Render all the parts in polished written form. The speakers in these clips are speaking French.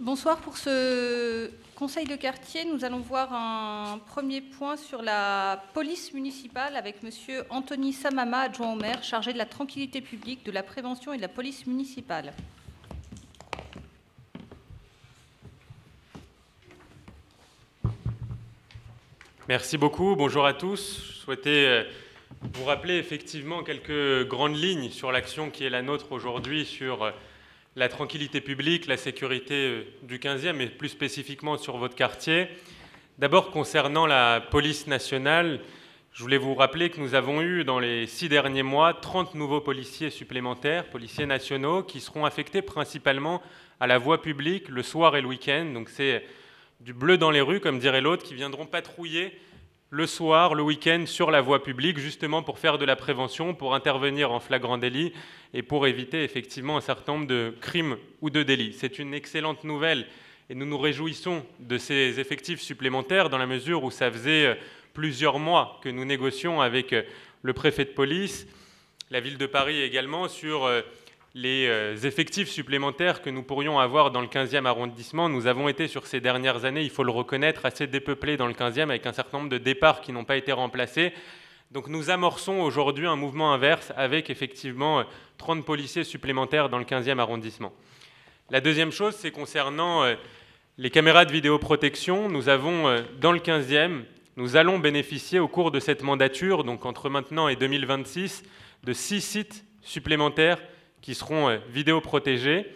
Bonsoir. Pour ce conseil de quartier, nous allons voir un premier point sur la police municipale avec Monsieur Anthony Samama, adjoint au maire, chargé de la tranquillité publique, de la prévention et de la police municipale. Merci beaucoup. Bonjour à tous. Je souhaitais vous rappeler effectivement quelques grandes lignes sur l'action qui est la nôtre aujourd'hui sur la tranquillité publique, la sécurité du 15e et plus spécifiquement sur votre quartier. D'abord, concernant la police nationale, je voulais vous rappeler que nous avons eu dans les 6 derniers mois 30 nouveaux policiers supplémentaires, policiers nationaux, qui seront affectés principalement à la voie publique le soir et le week-end. Donc c'est du bleu dans les rues, comme dirait l'autre, qui viendront patrouiller le soir, le week-end, sur la voie publique, justement pour faire de la prévention, pour intervenir en flagrant délit et pour éviter effectivement un certain nombre de crimes ou de délits. C'est une excellente nouvelle et nous nous réjouissons de ces effectifs supplémentaires dans la mesure où ça faisait plusieurs mois que nous négocions avec le préfet de police, la ville de Paris également, sur les effectifs supplémentaires que nous pourrions avoir dans le 15e arrondissement. Nous avons été sur ces dernières années, il faut le reconnaître, assez dépeuplés dans le 15e avec un certain nombre de départs qui n'ont pas été remplacés. Donc nous amorçons aujourd'hui un mouvement inverse avec effectivement 30 policiers supplémentaires dans le 15e arrondissement. La deuxième chose, c'est concernant les caméras de vidéoprotection. Nous avons dans le 15e, nous allons bénéficier au cours de cette mandature, donc entre maintenant et 2026, de 6 sites supplémentaires qui seront vidéoprotégés.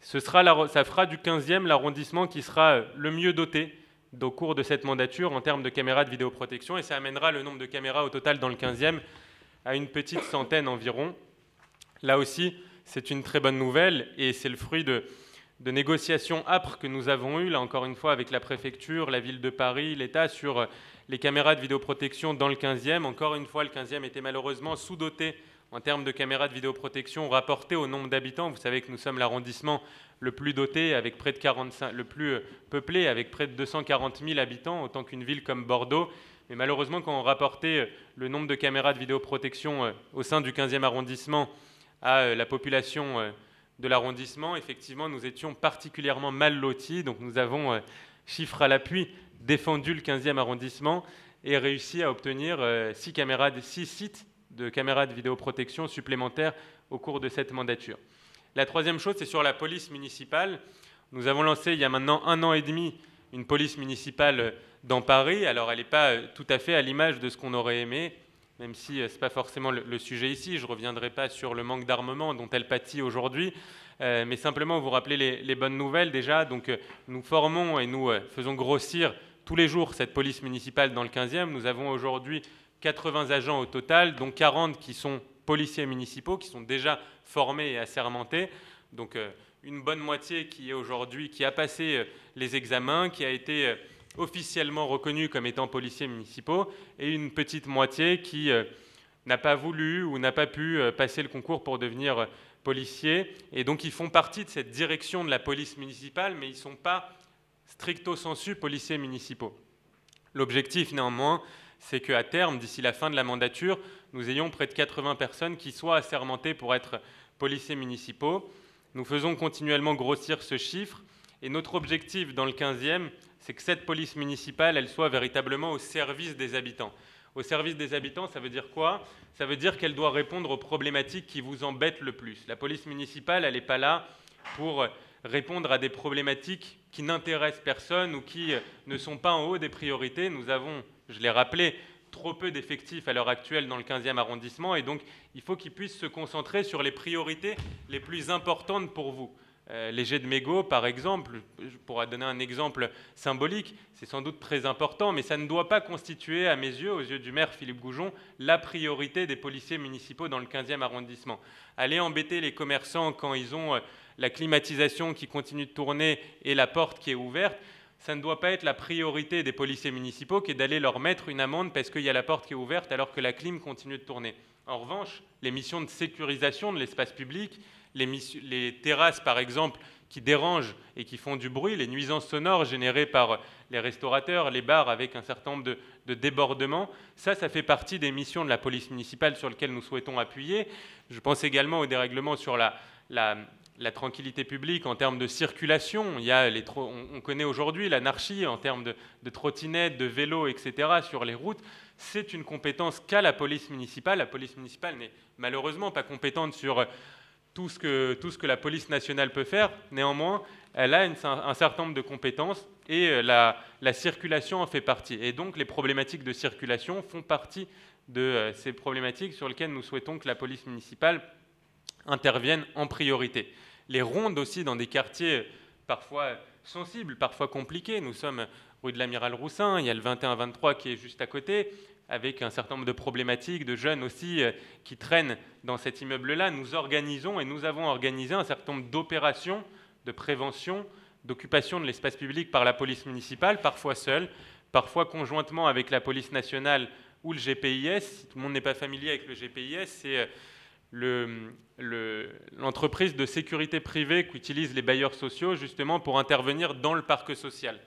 Ça fera du 15e l'arrondissement qui sera le mieux doté au cours de cette mandature en termes de caméras de vidéoprotection, et ça amènera le nombre de caméras au total dans le 15e à une petite centaine environ. Là aussi, c'est une très bonne nouvelle, et c'est le fruit de négociations âpres que nous avons eues, là encore une fois, avec la préfecture, la ville de Paris, l'État, sur les caméras de vidéoprotection dans le 15e. Encore une fois, le 15e était malheureusement sous-doté en termes de caméras de vidéoprotection rapportées au nombre d'habitants. Vous savez que nous sommes l'arrondissement le plus doté, avec près de 45, le plus peuplé, avec près de 240 000 habitants, autant qu'une ville comme Bordeaux. Mais malheureusement, quand on rapportait le nombre de caméras de vidéoprotection au sein du 15e arrondissement à la population de l'arrondissement, effectivement, nous étions particulièrement mal lotis. Donc nous avons, chiffre à l'appui, défendu le 15e arrondissement et réussi à obtenir 6 sites de caméras de vidéoprotection supplémentaires au cours de cette mandature. La troisième chose, c'est sur la police municipale. Nous avons lancé il y a maintenant 1 an et demi une police municipale dans Paris. Alors elle n'est pas tout à fait à l'image de ce qu'on aurait aimé, même si ce n'est pas forcément le sujet ici. Je ne reviendrai pas sur le manque d'armement dont elle pâtit aujourd'hui, mais simplement vous rappeler les bonnes nouvelles déjà. Donc nous formons et nous faisons grossir tous les jours cette police municipale dans le 15e. Nous avons aujourd'hui 80 agents au total, dont 40 qui sont policiers municipaux, qui sont déjà formés et assermentés. Donc une bonne moitié qui est aujourd'hui, qui a passé les examens, qui a été officiellement reconnu comme étant policiers municipaux, et une petite moitié qui n'a pas voulu ou n'a pas pu passer le concours pour devenir policier. Et donc ils font partie de cette direction de la police municipale, mais ils ne sont pas stricto sensu policiers municipaux. L'objectif néanmoins, c'est qu'à terme, d'ici la fin de la mandature, nous ayons près de 80 personnes qui soient assermentées pour être policiers municipaux. Nous faisons continuellement grossir ce chiffre, et notre objectif dans le 15e, c'est que cette police municipale, elle soit véritablement au service des habitants. Au service des habitants, ça veut dire quoi? Ça veut dire qu'elle doit répondre aux problématiques qui vous embêtent le plus. La police municipale, elle n'est pas là pour répondre à des problématiques qui n'intéressent personne ou qui ne sont pas en haut des priorités. Nous avons, je l'ai rappelé, trop peu d'effectifs à l'heure actuelle dans le 15e arrondissement, et donc il faut qu'ils puissent se concentrer sur les priorités les plus importantes pour vous. Les jets de mégots, par exemple, je pourrais donner un exemple symbolique, c'est sans doute très important, mais ça ne doit pas constituer, à mes yeux, aux yeux du maire Philippe Goujon, la priorité des policiers municipaux dans le 15e arrondissement. Aller embêter les commerçants quand ils ont la climatisation qui continue de tourner et la porte qui est ouverte, ça ne doit pas être la priorité des policiers municipaux qui est d'aller leur mettre une amende parce qu'il y a la porte qui est ouverte alors que la clim continue de tourner. En revanche, les missions de sécurisation de l'espace public, les terrasses par exemple qui dérangent et qui font du bruit, les nuisances sonores générées par les restaurateurs, les bars avec un certain nombre de débordements, ça fait partie des missions de la police municipale sur lesquelles nous souhaitons appuyer. Je pense également au dérèglement sur la la tranquillité publique en termes de circulation. On connaît aujourd'hui l'anarchie en termes de trottinettes, de vélos, etc. sur les routes. C'est une compétence qu'a la police municipale. La police municipale n'est malheureusement pas compétente sur tout ce que la police nationale peut faire. Néanmoins, elle a un certain nombre de compétences et la circulation en fait partie. Et donc, les problématiques de circulation font partie de ces problématiques sur lesquelles nous souhaitons que la police municipale intervienne en priorité. Les rondes aussi dans des quartiers parfois sensibles, parfois compliqués. Nous sommes rue de l'Amiral Roussin, il y a le 21-23 qui est juste à côté, avec un certain nombre de problématiques, de jeunes aussi qui traînent dans cet immeuble-là. Nous organisons et nous avons organisé un certain nombre d'opérations de prévention, d'occupation de l'espace public par la police municipale, parfois seule, parfois conjointement avec la police nationale ou le GPIS. Si tout le monde n'est pas familier avec le GPIS, c'est l'entreprise de sécurité privée qu'utilisent les bailleurs sociaux justement pour intervenir dans le parc social.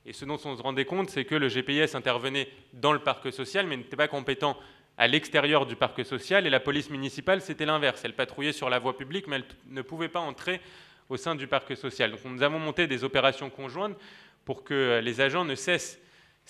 Et ce dont on se rendait compte, c'est que le GPIS intervenait dans le parc social, mais n'était pas compétent à l'extérieur du parc social, et la police municipale, c'était l'inverse. Elle patrouillait sur la voie publique, mais elle ne pouvait pas entrer au sein du parc social. Donc nous avons monté des opérations conjointes pour que les agents ne cessent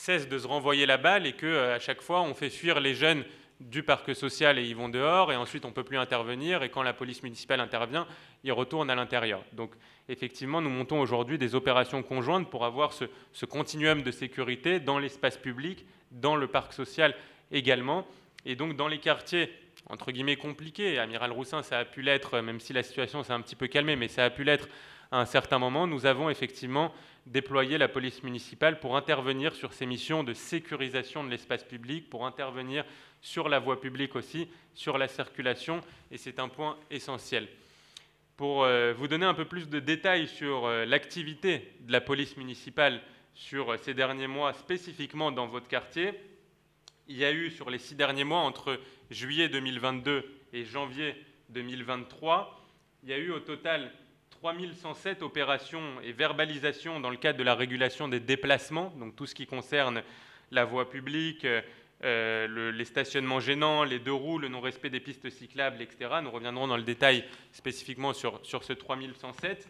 de se renvoyer la balle et qu'à chaque fois, on fait fuir les jeunes du parc social et ils vont dehors, et ensuite on ne peut plus intervenir, et quand la police municipale intervient, ils retournent à l'intérieur. Donc effectivement, nous montons aujourd'hui des opérations conjointes pour avoir ce continuum de sécurité dans l'espace public, dans le parc social également, et donc dans les quartiers entre guillemets compliqués. Amiral Roussin, ça a pu l'être, même si la situation s'est un petit peu calmée, mais ça a pu l'être à un certain moment. Nous avons effectivement déployé la police municipale pour intervenir sur ces missions de sécurisation de l'espace public, pour intervenir sur la voie publique aussi, sur la circulation, et c'est un point essentiel. Pour vous donner un peu plus de détails sur l'activité de la police municipale sur ces derniers mois, spécifiquement dans votre quartier, il y a eu sur les 6 derniers mois, entre juillet 2022 et janvier 2023, il y a eu au total 3107 opérations et verbalisations dans le cadre de la régulation des déplacements, donc tout ce qui concerne la voie publique, les stationnements gênants, les deux roues, le non-respect des pistes cyclables, etc. Nous reviendrons dans le détail spécifiquement sur ce 3107.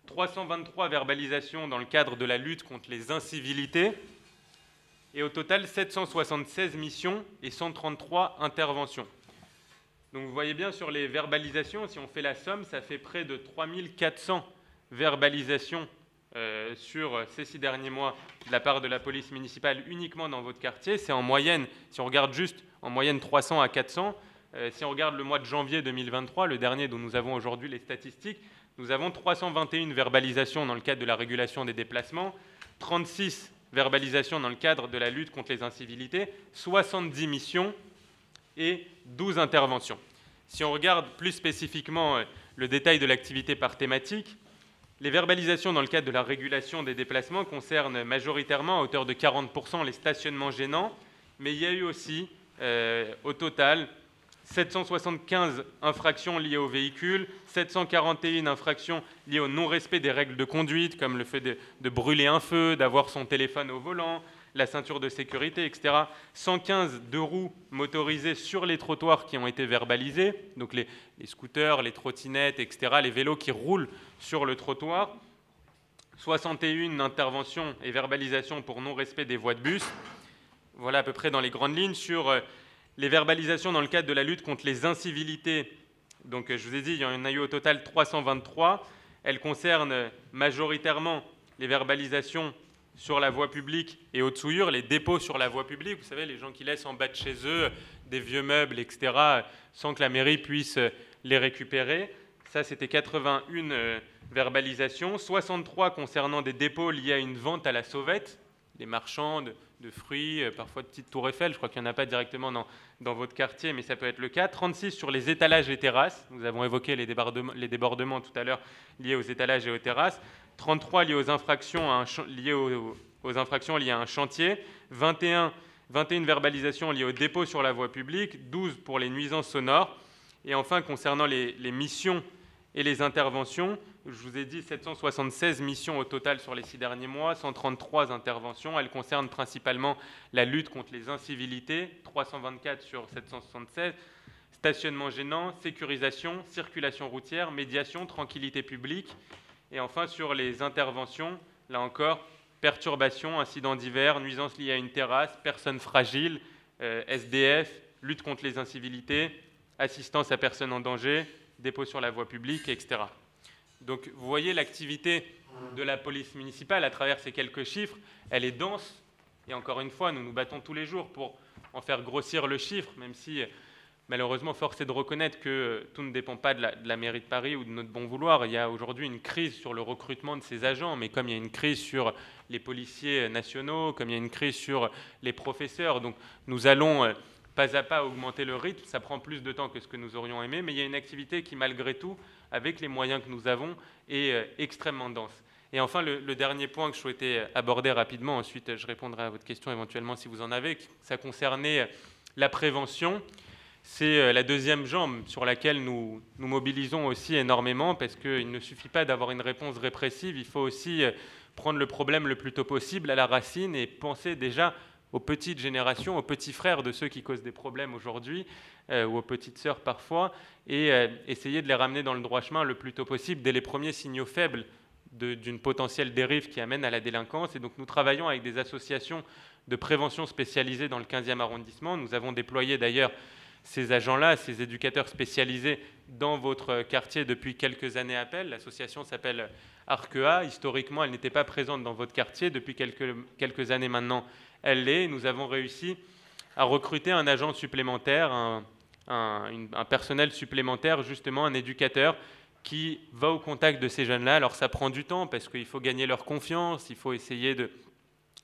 323 verbalisations dans le cadre de la lutte contre les incivilités. Et au total, 776 missions et 133 interventions. Donc vous voyez bien sur les verbalisations, si on fait la somme, ça fait près de 3400 verbalisations sur ces 6 derniers mois de la part de la police municipale uniquement dans votre quartier. C'est en moyenne, si on regarde juste en moyenne 300 à 400, si on regarde le mois de janvier 2023, le dernier dont nous avons aujourd'hui les statistiques, nous avons 321 verbalisations dans le cadre de la régulation des déplacements, 36 verbalisations dans le cadre de la lutte contre les incivilités, 70 missions et 12 interventions. Si on regarde plus spécifiquement le détail de l'activité par thématique, les verbalisations dans le cadre de la régulation des déplacements concernent majoritairement à hauteur de 40% les stationnements gênants, mais il y a eu aussi au total 775 infractions liées aux véhicules, 741 infractions liées au non-respect des règles de conduite, comme le fait de brûler un feu, d'avoir son téléphone au volant, la ceinture de sécurité, etc. 115 deux roues motorisées sur les trottoirs qui ont été verbalisées, donc les scooters, les trottinettes, etc., les vélos qui roulent sur le trottoir. 61 interventions et verbalisations pour non-respect des voies de bus. Voilà à peu près dans les grandes lignes. Sur les verbalisations dans le cadre de la lutte contre les incivilités, donc je vous ai dit, il y en a eu au total 323. Elles concernent majoritairement les verbalisations sur la voie publique et haute souillure, les dépôts sur la voie publique, vous savez, les gens qui laissent en bas de chez eux des vieux meubles, etc., sans que la mairie puisse les récupérer. Ça, c'était 81 verbalisations, 63 concernant des dépôts liés à une vente à la sauvette, des marchands de fruits, parfois de petites tours Eiffel, je crois qu'il n'y en a pas directement dans votre quartier, mais ça peut être le cas. 36 sur les étalages et terrasses, nous avons évoqué les débordements tout à l'heure liés aux étalages et aux terrasses. 33 liés aux infractions liées à un chantier, 21 verbalisations liées au dépôt sur la voie publique, 12 pour les nuisances sonores. Et enfin, concernant les missions et les interventions, je vous ai dit 776 missions au total sur les 6 derniers mois, 133 interventions. Elles concernent principalement la lutte contre les incivilités, 324 sur 776, stationnement gênant, sécurisation, circulation routière, médiation, tranquillité publique. Et enfin, sur les interventions, là encore, perturbations, incidents divers, nuisances liées à une terrasse, personnes fragiles, SDF, lutte contre les incivilités, assistance à personnes en danger, dépôt sur la voie publique, etc. Donc vous voyez l'activité de la police municipale à travers ces quelques chiffres, elle est dense. Et encore une fois, nous nous battons tous les jours pour en faire grossir le chiffre, même si malheureusement, force est de reconnaître que tout ne dépend pas de la mairie de Paris ou de notre bon vouloir. Il y a aujourd'hui une crise sur le recrutement de ces agents, mais comme il y a une crise sur les policiers nationaux, comme il y a une crise sur les professeurs, donc nous allons pas à pas augmenter le rythme. Ça prend plus de temps que ce que nous aurions aimé, mais il y a une activité qui, malgré tout, avec les moyens que nous avons, est extrêmement dense. Et enfin, le dernier point que je souhaitais aborder rapidement, ensuite je répondrai à votre question éventuellement si vous en avez, ça concernait la prévention. C'est la deuxième jambe sur laquelle nous mobilisons aussi énormément, parce qu'il ne suffit pas d'avoir une réponse répressive, il faut aussi prendre le problème le plus tôt possible à la racine et penser déjà aux petites générations, aux petits frères de ceux qui causent des problèmes aujourd'hui, ou aux petites sœurs parfois, et essayer de les ramener dans le droit chemin le plus tôt possible, dès les premiers signaux faibles d'une potentielle dérive qui amène à la délinquance. Et donc nous travaillons avec des associations de prévention spécialisées dans le 15e arrondissement. Nous avons déployé d'ailleurs ces agents-là, ces éducateurs spécialisés dans votre quartier depuis quelques années à peine. L'association s'appelle Arkea. Historiquement, elle n'était pas présente dans votre quartier. Depuis quelques années maintenant, elle l'est. Nous avons réussi à recruter un agent supplémentaire, un personnel supplémentaire, justement un éducateur qui va au contact de ces jeunes-là. Alors ça prend du temps parce qu'il faut gagner leur confiance, il faut essayer de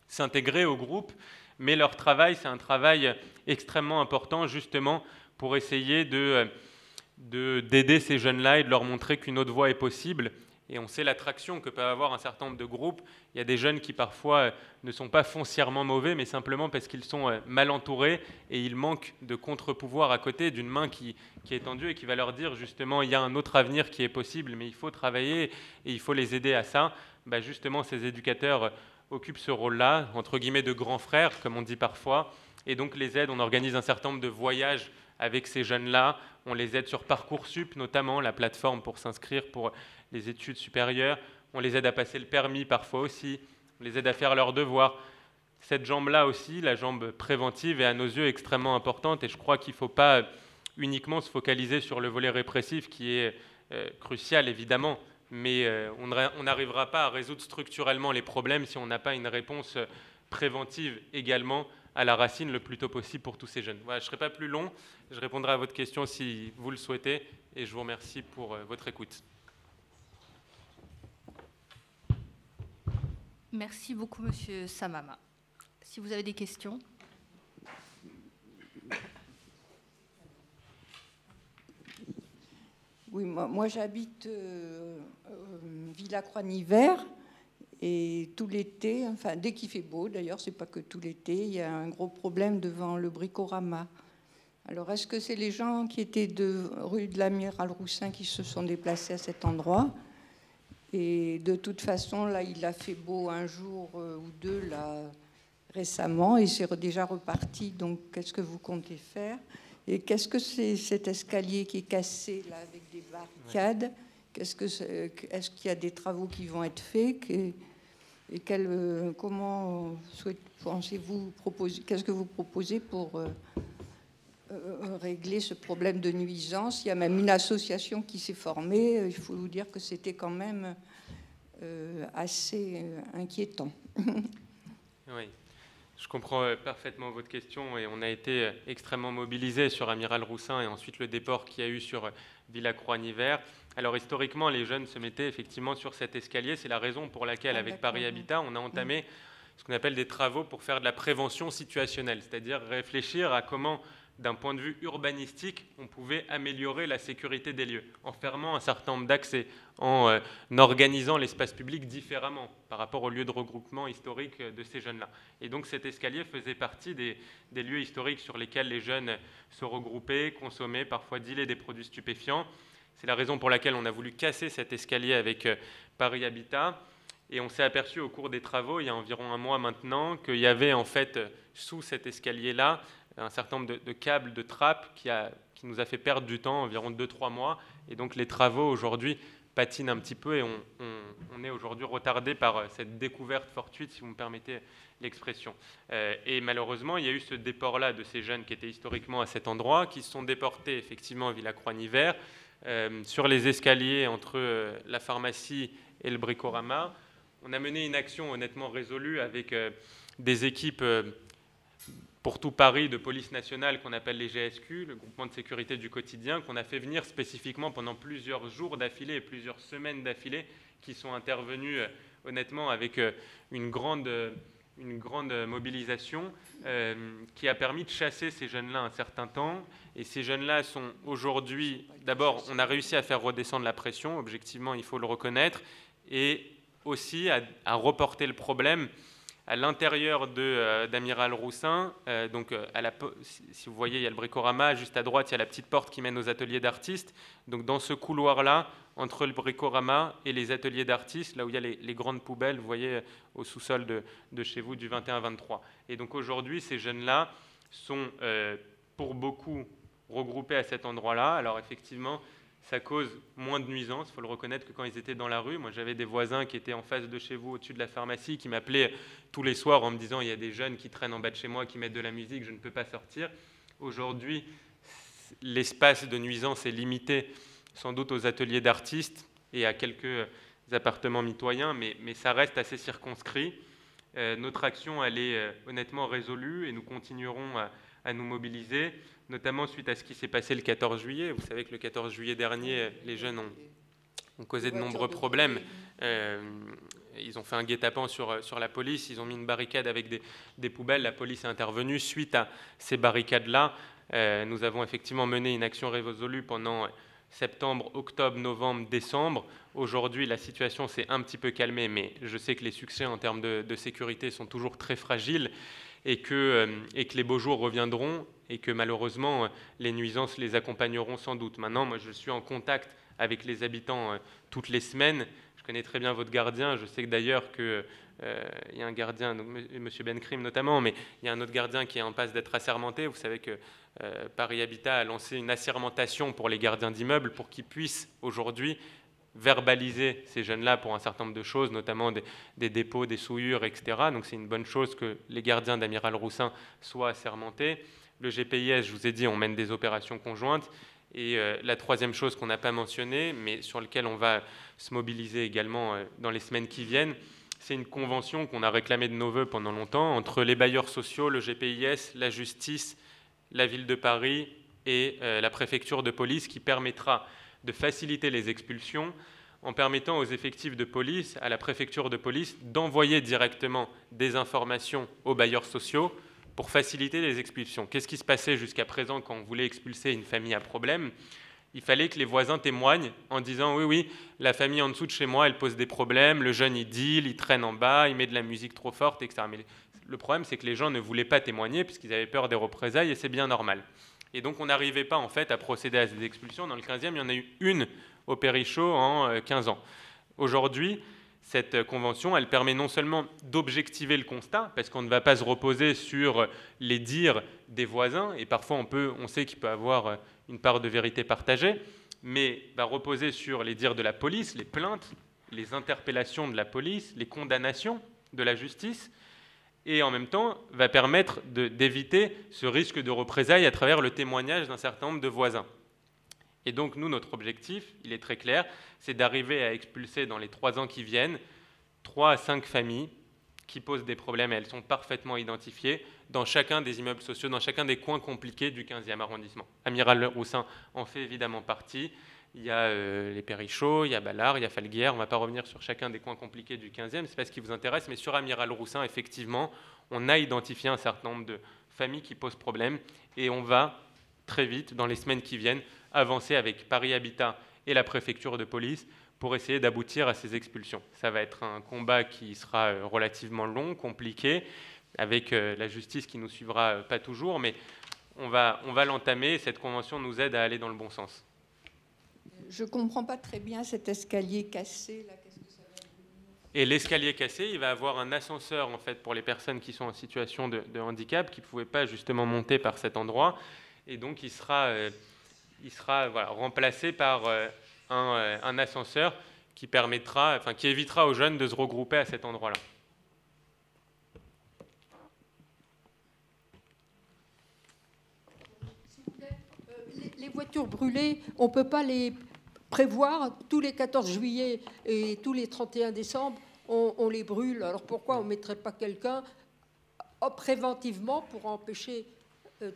s'intégrer au groupe, mais leur travail, c'est un travail extrêmement important justement pour essayer d'aider ces jeunes-là et de leur montrer qu'une autre voie est possible. Et on sait l'attraction que peuvent avoir un certain nombre de groupes. Il y a des jeunes qui parfois ne sont pas foncièrement mauvais, mais simplement parce qu'ils sont mal entourés et ils manquent de contre-pouvoir à côté, d'une main qui est tendue et qui va leur dire justement il y a un autre avenir qui est possible, mais il faut travailler et il faut les aider à ça. Justement, ces éducateurs occupent ce rôle-là, entre guillemets de grands frères, comme on dit parfois, et donc les aident. On organise un certain nombre de voyages avec ces jeunes-là. On les aide sur Parcoursup, notamment, la plateforme pour s'inscrire pour les études supérieures. On les aide à passer le permis parfois aussi. On les aide à faire leurs devoirs. Cette jambe-là aussi, la jambe préventive, est à nos yeux extrêmement importante et je crois qu'il ne faut pas uniquement se focaliser sur le volet répressif qui est crucial évidemment, mais on n'arrivera pas à résoudre structurellement les problèmes si on n'a pas une réponse préventive également à la racine le plus tôt possible pour tous ces jeunes. Voilà, je ne serai pas plus long, je répondrai à votre question si vous le souhaitez et je vous remercie pour votre écoute. Merci beaucoup, Monsieur Samama. Si vous avez des questions. Oui, moi j'habite Villacroix-Nivert et tout l'été, enfin dès qu'il fait beau, d'ailleurs c'est pas que tout l'été, il y a un gros problème devant le Bricorama. Alors est-ce que c'est les gens qui étaient de rue de l'Amiral Roussin qui se sont déplacés à cet endroit? Et de toute façon, là, il a fait beau un jour ou deux là, récemment et c'est déjà reparti. Donc, qu'est-ce que vous comptez faire? Et qu'est-ce que c'est cet escalier qui est cassé là, avec des barricades? Est-ce qu'il y a des travaux qui vont être faits? Et comment pensez-vous proposer? Qu'est-ce que vous proposez pour régler ce problème de nuisance? Il y a même une association qui s'est formée. Il faut vous dire que c'était quand même assez inquiétant. Oui, je comprends parfaitement votre question et on a été extrêmement mobilisés sur Amiral Roussin et ensuite le déport qu'il y a eu sur Villacroix-Nivert. Alors historiquement, les jeunes se mettaient effectivement sur cet escalier. C'est la raison pour laquelle, avec Paris Habitat, on a entamé ce qu'on appelle des travaux pour faire de la prévention situationnelle, c'est-à-dire réfléchir à comment, d'un point de vue urbanistique, on pouvait améliorer la sécurité des lieux, en fermant un certain nombre d'accès, en organisant l'espace public différemment par rapport aux lieux de regroupement historique de ces jeunes-là. Et donc cet escalier faisait partie des lieux historiques sur lesquels les jeunes se regroupaient, consommaient, parfois dealaient des produits stupéfiants. C'est la raison pour laquelle on a voulu casser cet escalier avec Paris Habitat. Et on s'est aperçu au cours des travaux, il y a environ un mois maintenant, qu'il y avait en fait sous cet escalier-là un certain nombre de câbles, de trappes qui nous a fait perdre du temps, environ 2-3 mois. Et donc les travaux aujourd'hui patinent un petit peu et on est aujourd'hui retardé par cette découverte fortuite, si vous me permettez l'expression. Et malheureusement, il y a eu ce déport-là de ces jeunes qui étaient historiquement à cet endroit, qui se sont déportés effectivement à Villacroix-Nivert, sur les escaliers entre la pharmacie et le Bricorama. On a mené une action honnêtement résolue avec des équipes pour tout Paris de police nationale qu'on appelle les GSQ, le groupement de sécurité du quotidien, qu'on a fait venir spécifiquement pendant plusieurs jours d'affilée et plusieurs semaines d'affilée, qui sont intervenus honnêtement avec une grande mobilisation qui a permis de chasser ces jeunes-là un certain temps. Et ces jeunes-là sont aujourd'hui, d'abord, on a réussi à faire redescendre la pression, objectivement, il faut le reconnaître, et aussi à reporter le problème à l'intérieur d'Amiral Roussin. Si vous voyez, il y a le Bricorama, juste à droite, il y a la petite porte qui mène aux ateliers d'artistes. Donc dans ce couloir-là, entre le Bricorama et les ateliers d'artistes, là où il y a les grandes poubelles, vous voyez, au sous-sol de chez vous, du 21-23. Et donc aujourd'hui, ces jeunes-là sont pour beaucoup regroupés à cet endroit-là. Alors effectivement, ça cause moins de nuisances, il faut le reconnaître, que quand ils étaient dans la rue. Moi, j'avais des voisins qui étaient en face de chez vous, au-dessus de la pharmacie, qui m'appelaient tous les soirs en me disant « il y a des jeunes qui traînent en bas de chez moi, qui mettent de la musique, je ne peux pas sortir ». Aujourd'hui, l'espace de nuisance est limité, sans doute aux ateliers d'artistes et à quelques appartements mitoyens, mais ça reste assez circonscrit. Notre action, elle est honnêtement résolue et nous continuerons à nous mobiliser, notamment suite à ce qui s'est passé le 14 juillet. Vous savez que le 14 juillet dernier, les jeunes ont causé de nombreux problèmes. Ils ont fait un guet-apens sur la police, ils ont mis une barricade avec des poubelles, la police est intervenue. Suite à ces barricades-là, nous avons effectivement mené une action résolue pendant septembre, octobre, novembre, décembre. Aujourd'hui, la situation s'est un petit peu calmée, mais je sais que les succès en termes de sécurité sont toujours très fragiles et que les beaux jours reviendront et que malheureusement, les nuisances les accompagneront sans doute. Maintenant, moi, je suis en contact avec les habitants toutes les semaines. Je connais très bien votre gardien. Je sais que d'ailleurs qu'il y a un gardien, M. Benkrim notamment, mais il y a un autre gardien qui est en passe d'être assermenté. Vous savez que Paris Habitat a lancé une assermentation pour les gardiens d'immeubles pour qu'ils puissent aujourd'hui verbaliser ces jeunes-là pour un certain nombre de choses, notamment des dépôts, des souillures, etc. Donc c'est une bonne chose que les gardiens d'Amiral Roussin soient assermentés. Le GPIS, je vous ai dit, on mène des opérations conjointes. Et la troisième chose qu'on n'a pas mentionnée, mais sur laquelle on va se mobiliser également dans les semaines qui viennent, c'est une convention qu'on a réclamée de nos voeux pendant longtemps entre les bailleurs sociaux, le GPIS, la justice, la ville de Paris et la préfecture de police, qui permettra de faciliter les expulsions en permettant aux effectifs de police, à la préfecture de police, d'envoyer directement des informations aux bailleurs sociaux pour faciliter les expulsions. Qu'est-ce qui se passait jusqu'à présent quand on voulait expulser une famille à problème ? Il fallait que les voisins témoignent en disant « oui, la famille en dessous de chez moi, elle pose des problèmes, le jeune, il deal, il traîne en bas, il met de la musique trop forte, etc. » Mais le problème, c'est que les gens ne voulaient pas témoigner puisqu'ils avaient peur des représailles et c'est bien normal. Et donc, on n'arrivait pas, en fait, à procéder à ces expulsions. Dans le 15e, il y en a eu une au Périchaud en 15 ans. Aujourd'hui, cette convention, elle permet non seulement d'objectiver le constat, parce qu'on ne va pas se reposer sur les dires des voisins, et parfois on sait qu'il peut y avoir une part de vérité partagée, mais va reposer sur les dires de la police, les plaintes, les interpellations de la police, les condamnations de la justice, et en même temps va permettre d'éviter ce risque de représailles à travers le témoignage d'un certain nombre de voisins. Et donc nous, notre objectif, il est très clair, c'est d'arriver à expulser dans les 3 ans qui viennent 3 à 5 familles qui posent des problèmes, et elles sont parfaitement identifiées dans chacun des immeubles sociaux, dans chacun des coins compliqués du 15e arrondissement. Amiral Roussin en fait évidemment partie. Il y a les Périchauds, il y a Ballard, il y a Falguière. On ne va pas revenir sur chacun des coins compliqués du 15e, ce n'est pas ce qui vous intéresse, mais sur Amiral Roussin, effectivement, on a identifié un certain nombre de familles qui posent problème, et on va très vite, dans les semaines qui viennent, avancer avec Paris Habitat et la préfecture de police pour essayer d'aboutir à ces expulsions. Ça va être un combat qui sera relativement long, compliqué, avec la justice qui nous suivra pas toujours, mais on va l'entamer. Cette convention nous aide à aller dans le bon sens. Je ne comprends pas très bien cet escalier cassé. Là, qu'est-ce que ça va devenir ? Et l'escalier cassé, il va avoir un ascenseur en fait pour les personnes qui sont en situation de handicap, qui ne pouvaient pas justement monter par cet endroit. Et donc il sera voilà, remplacé par un ascenseur qui permettra, enfin, qui évitera aux jeunes de se regrouper à cet endroit-là. Les voitures brûlées, on ne peut pas les prévoir tous les 14 juillet et tous les 31 décembre, on les brûle. Alors pourquoi on ne mettrait pas quelqu'un préventivement pour empêcher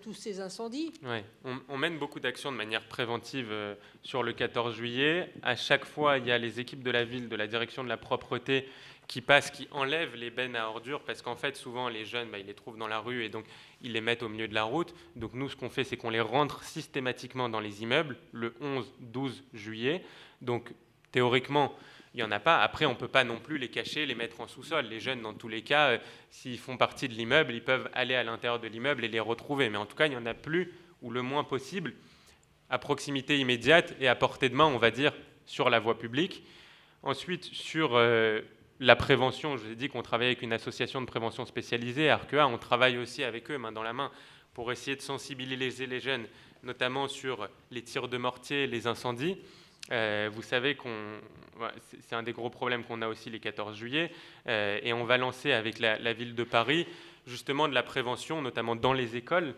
tous ces incendies? Ouais. On mène beaucoup d'actions de manière préventive sur le 14 juillet. À chaque fois, il y a les équipes de la ville, de la direction de la propreté, qui passent, qui enlèvent les bennes à ordures, parce qu'en fait, souvent, les jeunes, ils les trouvent dans la rue et donc ils les mettent au milieu de la route. Donc nous, ce qu'on fait, c'est qu'on les rentre systématiquement dans les immeubles le 11-12 juillet. Donc théoriquement, il n'y en a pas. Après, on ne peut pas non plus les cacher, les mettre en sous-sol. Les jeunes, dans tous les cas, s'ils font partie de l'immeuble, ils peuvent aller à l'intérieur de l'immeuble et les retrouver. Mais en tout cas, il n'y en a plus, ou le moins possible, à proximité immédiate et à portée de main, on va dire, sur la voie publique. Ensuite, sur la prévention, je vous ai dit qu'on travaille avec une association de prévention spécialisée, Arkea. On travaille aussi avec eux, main dans la main, pour essayer de sensibiliser les jeunes, notamment sur les tirs de mortier, les incendies. Vous savez c'est un des gros problèmes qu'on a aussi les 14 juillet, et on va lancer avec la ville de Paris justement de la prévention, notamment dans les écoles,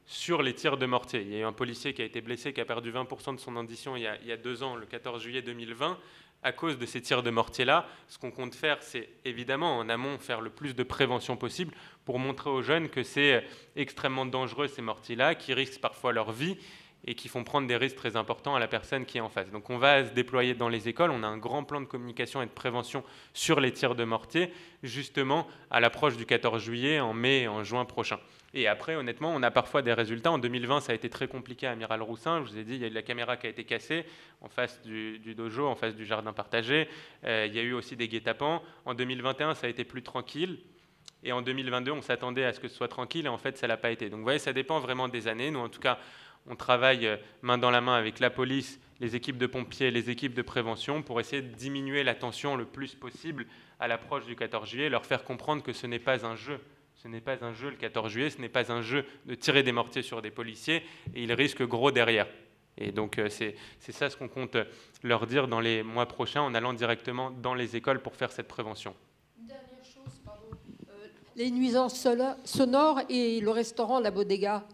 sur les tirs de mortier. Il y a eu un policier qui a été blessé, qui a perdu 20% de son audition il y a 2 ans, le 14 juillet 2020, à cause de ces tirs de mortier-là. Ce qu'on compte faire, c'est évidemment en amont faire le plus de prévention possible pour montrer aux jeunes que c'est extrêmement dangereux ces mortiers-là, qui risquent parfois leur vie et qui font prendre des risques très importants à la personne qui est en face. Donc on va se déployer dans les écoles, on a un grand plan de communication et de prévention sur les tirs de mortier, justement à l'approche du 14 juillet, en mai et en juin prochain. Et après, honnêtement, on a parfois des résultats. En 2020, ça a été très compliqué à Amiral Roussin. Je vous ai dit, il y a eu la caméra qui a été cassée en face du dojo, en face du jardin partagé. Il y a eu aussi des guet-apens. En 2021, ça a été plus tranquille. Et en 2022, on s'attendait à ce que ce soit tranquille. Et en fait, ça ne l'a pas été. Donc vous voyez, ça dépend vraiment des années. Nous, en tout cas, on travaille main dans la main avec la police, les équipes de pompiers, les équipes de prévention pour essayer de diminuer la tension le plus possible à l'approche du 14 juillet, leur faire comprendre que ce n'est pas un jeu. Ce n'est pas un jeu le 14 juillet, ce n'est pas un jeu de tirer des mortiers sur des policiers et ils risquent gros derrière. Et donc c'est ça ce qu'on compte leur dire dans les mois prochains en allant directement dans les écoles pour faire cette prévention. Une dernière chose, pardon. Les nuisances sonores et le restaurant La Bodega.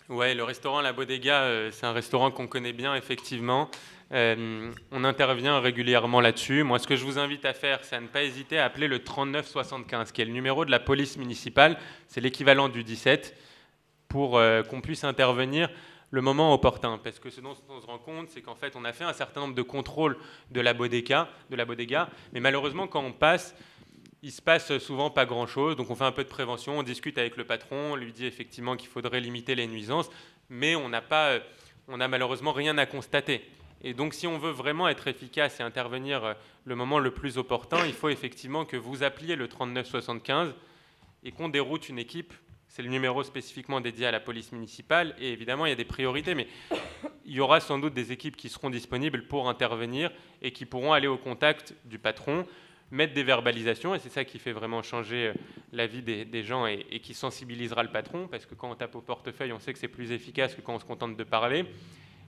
Oui, le restaurant La Bodega, c'est un restaurant qu'on connaît bien, effectivement. On intervient régulièrement là-dessus. Moi, ce que je vous invite à faire, c'est à ne pas hésiter à appeler le 3975, qui est le numéro de la police municipale. C'est l'équivalent du 17, pour qu'on puisse intervenir le moment opportun. Parce que ce dont on se rend compte, c'est qu'en fait, on a fait un certain nombre de contrôles de la bodega, mais malheureusement, quand on passe, il se passe souvent pas grand-chose, donc on fait un peu de prévention, on discute avec le patron, on lui dit effectivement qu'il faudrait limiter les nuisances, mais on n'a malheureusement rien à constater. Et donc si on veut vraiment être efficace et intervenir le moment le plus opportun, il faut effectivement que vous appeliez le 3975 et qu'on déroute une équipe. C'est le numéro spécifiquement dédié à la police municipale, et évidemment il y a des priorités, mais il y aura sans doute des équipes qui seront disponibles pour intervenir et qui pourront aller au contact du patron, mettre des verbalisations, et c'est ça qui fait vraiment changer la vie des gens et qui sensibilisera le patron, parce que quand on tape au portefeuille, on sait que c'est plus efficace que quand on se contente de parler.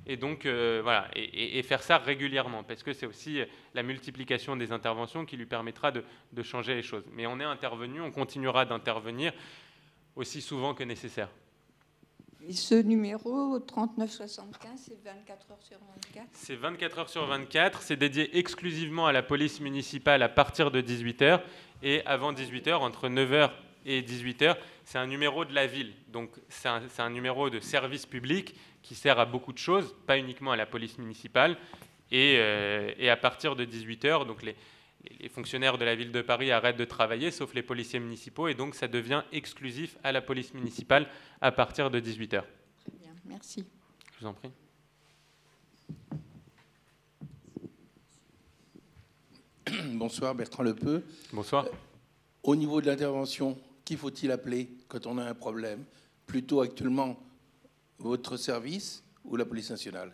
Et donc, voilà, et faire ça régulièrement, parce que c'est aussi la multiplication des interventions qui lui permettra de changer les choses. Mais on est intervenu, on continuera d'intervenir aussi souvent que nécessaire. Et ce numéro 3975, c'est 24 heures sur 24 ? C'est 24 heures sur 24, c'est dédié exclusivement à la police municipale à partir de 18h, et avant 18h, entre 9h et 18h, c'est un numéro de la ville. Donc c'est un numéro de service public qui sert à beaucoup de choses, pas uniquement à la police municipale. Et à partir de 18h, donc les fonctionnaires de la ville de Paris arrêtent de travailler, sauf les policiers municipaux, et donc ça devient exclusif à la police municipale à partir de 18h. Très bien, merci. Je vous en prie. Bonsoir, Bertrand Lepeu. Bonsoir. Au niveau de l'intervention, qui faut-il appeler quand on a un problème? Plutôt actuellement votre service ou la police nationale?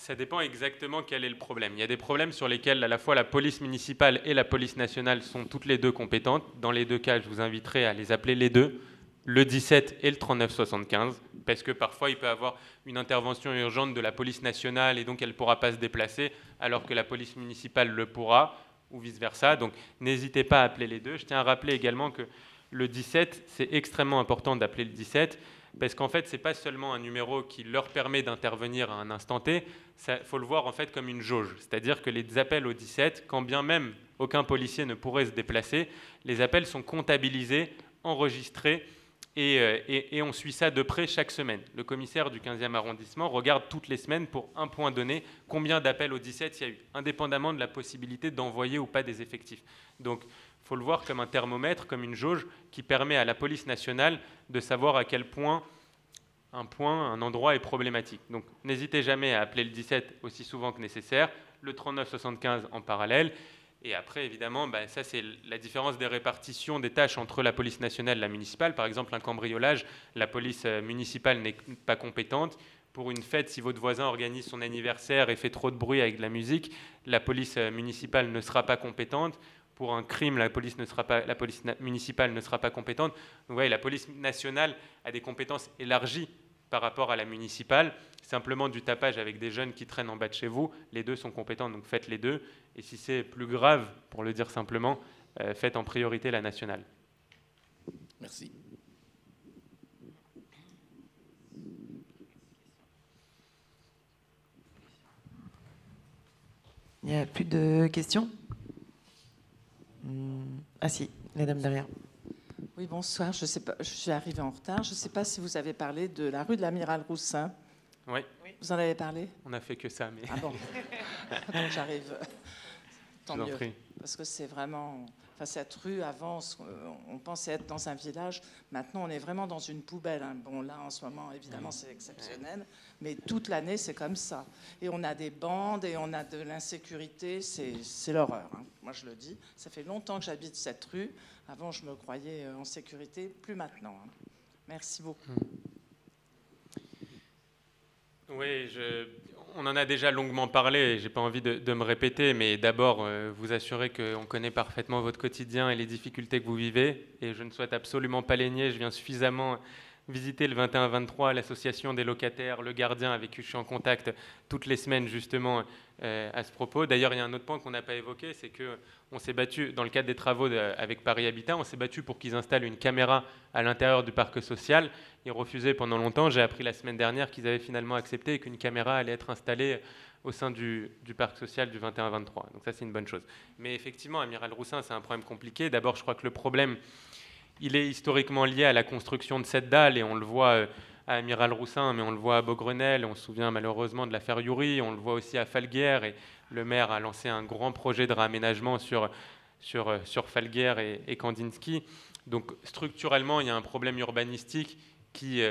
Ça dépend exactement quel est le problème. Il y a des problèmes sur lesquels à la fois la police municipale et la police nationale sont toutes les deux compétentes. Dans les deux cas, je vous inviterai à les appeler les deux, le 17 et le 3975, parce que parfois il peut y avoir une intervention urgente de la police nationale et donc elle ne pourra pas se déplacer, alors que la police municipale le pourra, ou vice-versa. Donc n'hésitez pas à appeler les deux. Je tiens à rappeler également que le 17, c'est extrêmement important d'appeler le 17, parce qu'en fait, ce n'est pas seulement un numéro qui leur permet d'intervenir à un instant T, il faut le voir en fait comme une jauge. C'est-à-dire que les appels au 17, quand bien même aucun policier ne pourrait se déplacer, les appels sont comptabilisés, enregistrés, et on suit ça de près chaque semaine. Le commissaire du 15e arrondissement regarde toutes les semaines pour un point donné combien d'appels au 17 il y a eu, indépendamment de la possibilité d'envoyer ou pas des effectifs. Donc, il faut le voir comme un thermomètre, comme une jauge qui permet à la police nationale de savoir à quel point un endroit est problématique. Donc, n'hésitez jamais à appeler le 17 aussi souvent que nécessaire, le 3975 en parallèle. Et après, évidemment, ça, c'est la différence des répartitions des tâches entre la police nationale et la municipale. Par exemple, un cambriolage, la police municipale n'est pas compétente. Pour une fête, si votre voisin organise son anniversaire et fait trop de bruit avec de la musique, la police municipale ne sera pas compétente. Pour un crime, la police municipale ne sera pas compétente. Donc, ouais, la police nationale a des compétences élargies par rapport à la municipale. Simplement du tapage avec des jeunes qui traînent en bas de chez vous, les deux sont compétents, donc faites les deux. Et si c'est plus grave, pour le dire simplement, faites en priorité la nationale. Merci. Il n'y a plus de questions? Ah si, la dame derrière. Oui, bonsoir. Je sais pas, je suis arrivée en retard. Je ne sais pas si vous avez parlé de la rue de l'Amiral Roussin. Oui. Vous en avez parlé? On n'a fait que ça. Mais... Ah bon. Donc j'arrive. Tant mieux. Prie. Parce que c'est vraiment... Enfin, cette rue, avant, on pensait être dans un village. Maintenant, on est vraiment dans une poubelle. Hein. Bon, là, en ce moment, évidemment, c'est exceptionnel. Mais toute l'année, c'est comme ça. Et on a des bandes et on a de l'insécurité. C'est l'horreur. Hein. Moi, je le dis. Ça fait longtemps que j'habite cette rue. Avant, je me croyais en sécurité. Plus maintenant. Hein. Merci beaucoup. Oui, on en a déjà longuement parlé, je n'ai pas envie de me répéter, mais d'abord, vous assurer qu'on connaît parfaitement votre quotidien et les difficultés que vous vivez, et je ne souhaite absolument pas les nier. Je viens suffisamment visiter le 21-23, l'association des locataires, le gardien avec qui je suis en contact toutes les semaines justement à ce propos. D'ailleurs, il y a un autre point qu'on n'a pas évoqué, c'est qu'on s'est battu, dans le cadre des travaux avec Paris Habitat, on s'est battu pour qu'ils installent une caméra à l'intérieur du parc social. Ils refusaient pendant longtemps. J'ai appris la semaine dernière qu'ils avaient finalement accepté et qu'une caméra allait être installée au sein du parc social du 21-23. Donc ça, c'est une bonne chose. Mais effectivement, Amiral Roussin, c'est un problème compliqué. D'abord, je crois que le problème, il est historiquement lié à la construction de cette dalle, et on le voit à Amiral Roussin, mais on le voit à Beaugrenelle, on se souvient malheureusement de l'affaire Youri, on le voit aussi à Falguière, et le maire a lancé un grand projet de réaménagement sur Falguière et Kandinsky. Donc structurellement, il y a un problème urbanistique qui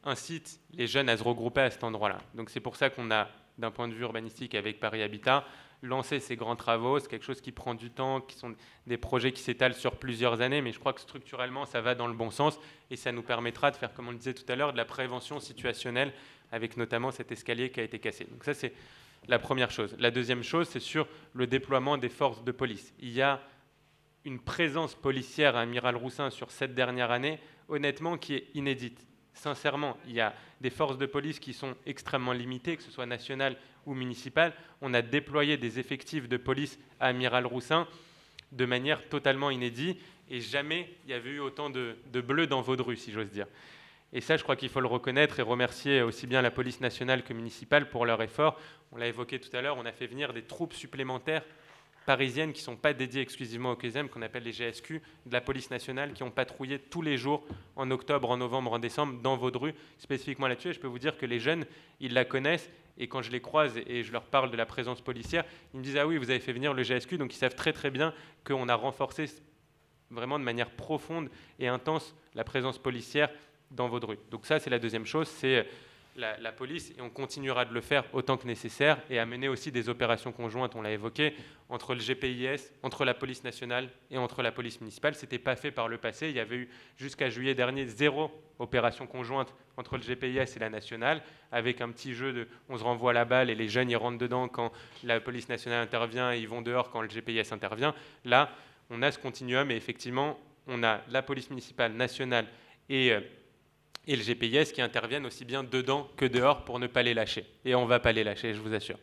incite les jeunes à se regrouper à cet endroit-là. Donc c'est pour ça qu'on a, d'un point de vue urbanistique avec Paris Habitat, lancé ces grands travaux. C'est quelque chose qui prend du temps, qui sont des projets qui s'étalent sur plusieurs années, mais je crois que structurellement, ça va dans le bon sens et ça nous permettra de faire, comme on le disait tout à l'heure, de la prévention situationnelle avec notamment cet escalier qui a été cassé. Donc ça, c'est la première chose. La deuxième chose, c'est sur le déploiement des forces de police. Il y a une présence policière à Amiral Roussin sur cette dernière année, honnêtement, qui est inédite. Sincèrement, il y a des forces de police qui sont extrêmement limitées, que ce soit nationales ou municipales. On a déployé des effectifs de police à Amiral Roussin de manière totalement inédite, et jamais il y avait eu autant de bleus dans Vaudreuil, si j'ose dire. Et ça, je crois qu'il faut le reconnaître et remercier aussi bien la police nationale que municipale pour leur effort. On l'a évoqué tout à l'heure, on a fait venir des troupes supplémentaires parisiennes qui ne sont pas dédiées exclusivement au QSM, qu'on appelle les GSQ, de la police nationale, qui ont patrouillé tous les jours en octobre, en novembre, en décembre, dans Vaudreuil, spécifiquement là-dessus. Et je peux vous dire que les jeunes, ils la connaissent, et quand je les croise et je leur parle de la présence policière, ils me disent « Ah oui, vous avez fait venir le GSQ », donc ils savent très très bien qu'on a renforcé vraiment de manière profonde et intense la présence policière dans Vaudreuil. Donc ça, c'est la deuxième chose, c'est la police, et on continuera de le faire autant que nécessaire, et à mener aussi des opérations conjointes, on l'a évoqué, entre le GPIS, entre la police nationale et entre la police municipale. Ce n'était pas fait par le passé. Il y avait eu, jusqu'à juillet dernier, 0 opération conjointe entre le GPIS et la nationale, avec un petit jeu de on se renvoie la balle et les jeunes ils rentrent dedans quand la police nationale intervient et ils vont dehors quand le GPIS intervient. Là, on a ce continuum, et effectivement, on a la police municipale, nationale et le GPIS qui interviennent aussi bien dedans que dehors pour ne pas les lâcher. Et on ne va pas les lâcher, je vous assure.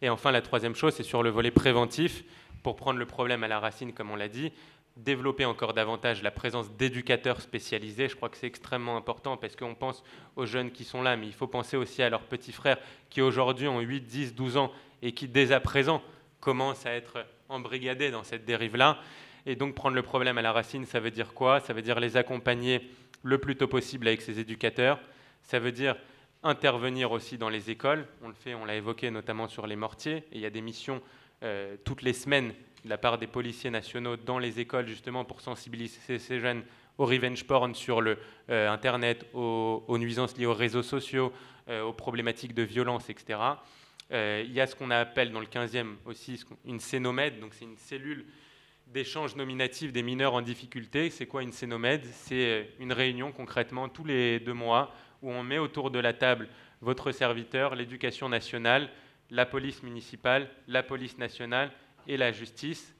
Et enfin, la troisième chose, c'est sur le volet préventif, pour prendre le problème à la racine, comme on l'a dit, développer encore davantage la présence d'éducateurs spécialisés. Je crois que c'est extrêmement important parce qu'on pense aux jeunes qui sont là, mais il faut penser aussi à leurs petits frères qui aujourd'hui ont 8, 10, 12 ans et qui dès à présent commencent à être embrigadés dans cette dérive-là. Et donc prendre le problème à la racine, ça veut dire quoi? Ça veut dire les accompagner le plus tôt possible avec ces éducateurs. Ça veut dire intervenir aussi dans les écoles. On le fait, on l'a évoqué notamment sur les mortiers. Et il y a des missions toutes les semaines de la part des policiers nationaux dans les écoles justement pour sensibiliser ces jeunes au revenge porn sur le Internet, aux nuisances liées aux réseaux sociaux, aux problématiques de violence, etc. Il y a ce qu'on appelle dans le 15e aussi une cénomède, donc c'est une cellule d'échange nominatif des mineurs en difficulté. C'est quoi une cénomède? C'est une réunion concrètement tous les 2 mois où on met autour de la table votre serviteur, l'éducation nationale, la police municipale, la police nationale et la justice,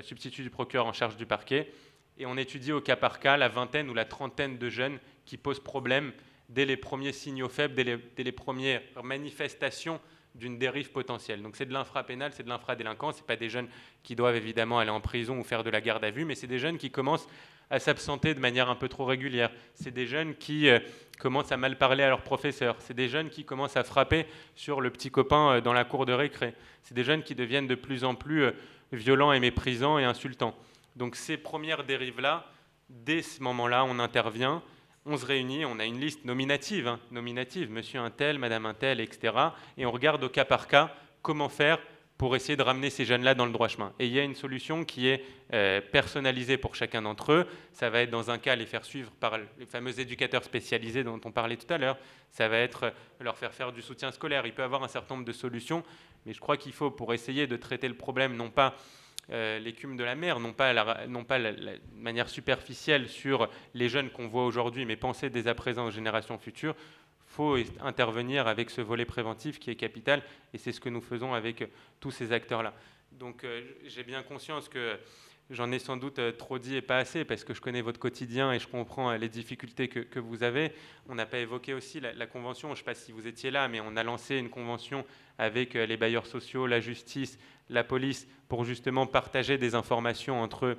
substitut du procureur en charge du parquet. Et on étudie au cas par cas la vingtaine ou la trentaine de jeunes qui posent problème dès les premiers signaux faibles, dès les premières manifestations d'une dérive potentielle. Donc c'est de l'infrapénal, c'est de l'infradélinquance, ce n'est pas des jeunes qui doivent évidemment aller en prison ou faire de la garde à vue, mais c'est des jeunes qui commencent à s'absenter de manière un peu trop régulière. C'est des jeunes qui commencent à mal parler à leurs professeurs. C'est des jeunes qui commencent à frapper sur le petit copain dans la cour de récré. C'est des jeunes qui deviennent de plus en plus violents et méprisants et insultants. Donc ces premières dérives-là, dès ce moment-là, on intervient. On se réunit, on a une liste nominative, monsieur un tel, madame un tel, etc. Et on regarde au cas par cas comment faire pour essayer de ramener ces jeunes-là dans le droit chemin. Et il y a une solution qui est personnalisée pour chacun d'entre eux. Ça va être dans un cas les faire suivre par les fameux éducateurs spécialisés dont on parlait tout à l'heure. Ça va être leur faire du soutien scolaire. Il peut y avoir un certain nombre de solutions, mais je crois qu'il faut, pour essayer de traiter le problème, non pas l'écume de la mer, non pas la manière superficielle sur les jeunes qu'on voit aujourd'hui, mais penser dès à présent aux générations futures, il faut intervenir avec ce volet préventif qui est capital, et c'est ce que nous faisons avec tous ces acteurs-là. Donc j'ai bien conscience que j'en ai sans doute trop dit et pas assez, parce que je connais votre quotidien et je comprends les difficultés que vous avez. On n'a pas évoqué aussi la convention, je ne sais pas si vous étiez là, mais on a lancé une convention avec les bailleurs sociaux, la justice, la police, pour justement partager des informations entre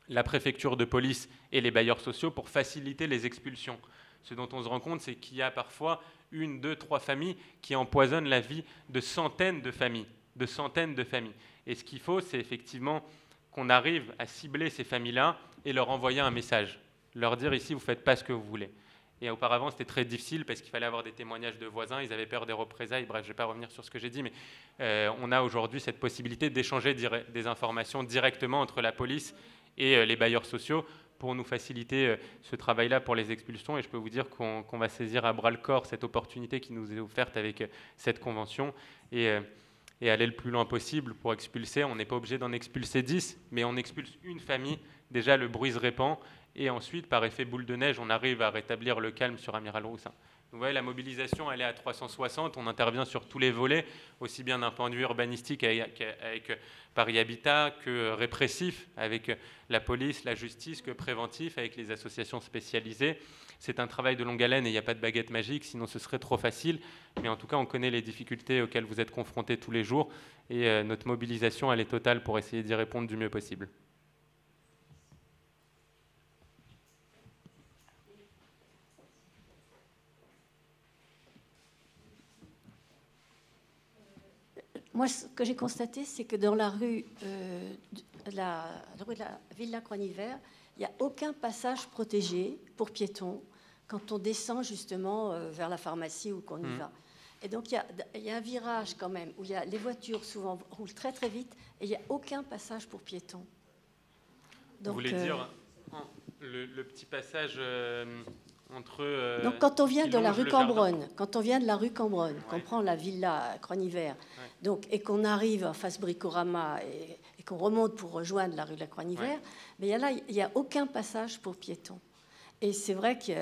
la préfecture de police et les bailleurs sociaux pour faciliter les expulsions. Ce dont on se rend compte, c'est qu'il y a parfois 1, 2, 3 familles qui empoisonnent la vie de centaines de familles. Et ce qu'il faut, c'est effectivement qu'on arrive à cibler ces familles-là et leur envoyer un message. Leur dire ici, vous ne faites pas ce que vous voulez. Et auparavant, c'était très difficile parce qu'il fallait avoir des témoignages de voisins, ils avaient peur des représailles. Bref, je ne vais pas revenir sur ce que j'ai dit, mais on a aujourd'hui cette possibilité d'échanger des informations directement entre la police et les bailleurs sociaux pour nous faciliter ce travail-là pour les expulsions. Et je peux vous dire qu'on va saisir à bras-le-corps cette opportunité qui nous est offerte avec cette convention et aller le plus loin possible pour expulser. On n'est pas obligé d'en expulser 10, mais on expulse une famille. Déjà, le bruit se répand. Et ensuite, par effet boule de neige, on arrive à rétablir le calme sur Amiral Roussin. Vous voyez, la mobilisation, elle est à 360. On intervient sur tous les volets, aussi bien d'un point de vue urbanistique avec Paris Habitat, que répressif avec la police, la justice, que préventif avec les associations spécialisées. C'est un travail de longue haleine et il n'y a pas de baguette magique, sinon ce serait trop facile. Mais en tout cas, on connaît les difficultés auxquelles vous êtes confrontés tous les jours. Et notre mobilisation, elle est totale pour essayer d'y répondre du mieux possible. Moi, ce que j'ai constaté, c'est que dans la rue de la Villa Croix-Nivert, il n'y a aucun passage protégé pour piétons quand on descend justement vers la pharmacie ou qu'on y va. Et donc, il y a un virage quand même où les voitures souvent roulent très très vite et il n'y a aucun passage pour piétons. Donc, vous voulez dire le petit passage entre... Donc quand on vient de la rue Cambronne, qu'on prend la villa Croix-Nivert, donc, et qu'on arrive en face Bricorama et qu'on remonte pour rejoindre la rue de la Croix-Nivert, mais il n'y a aucun passage pour piétons. Et c'est vrai qu'il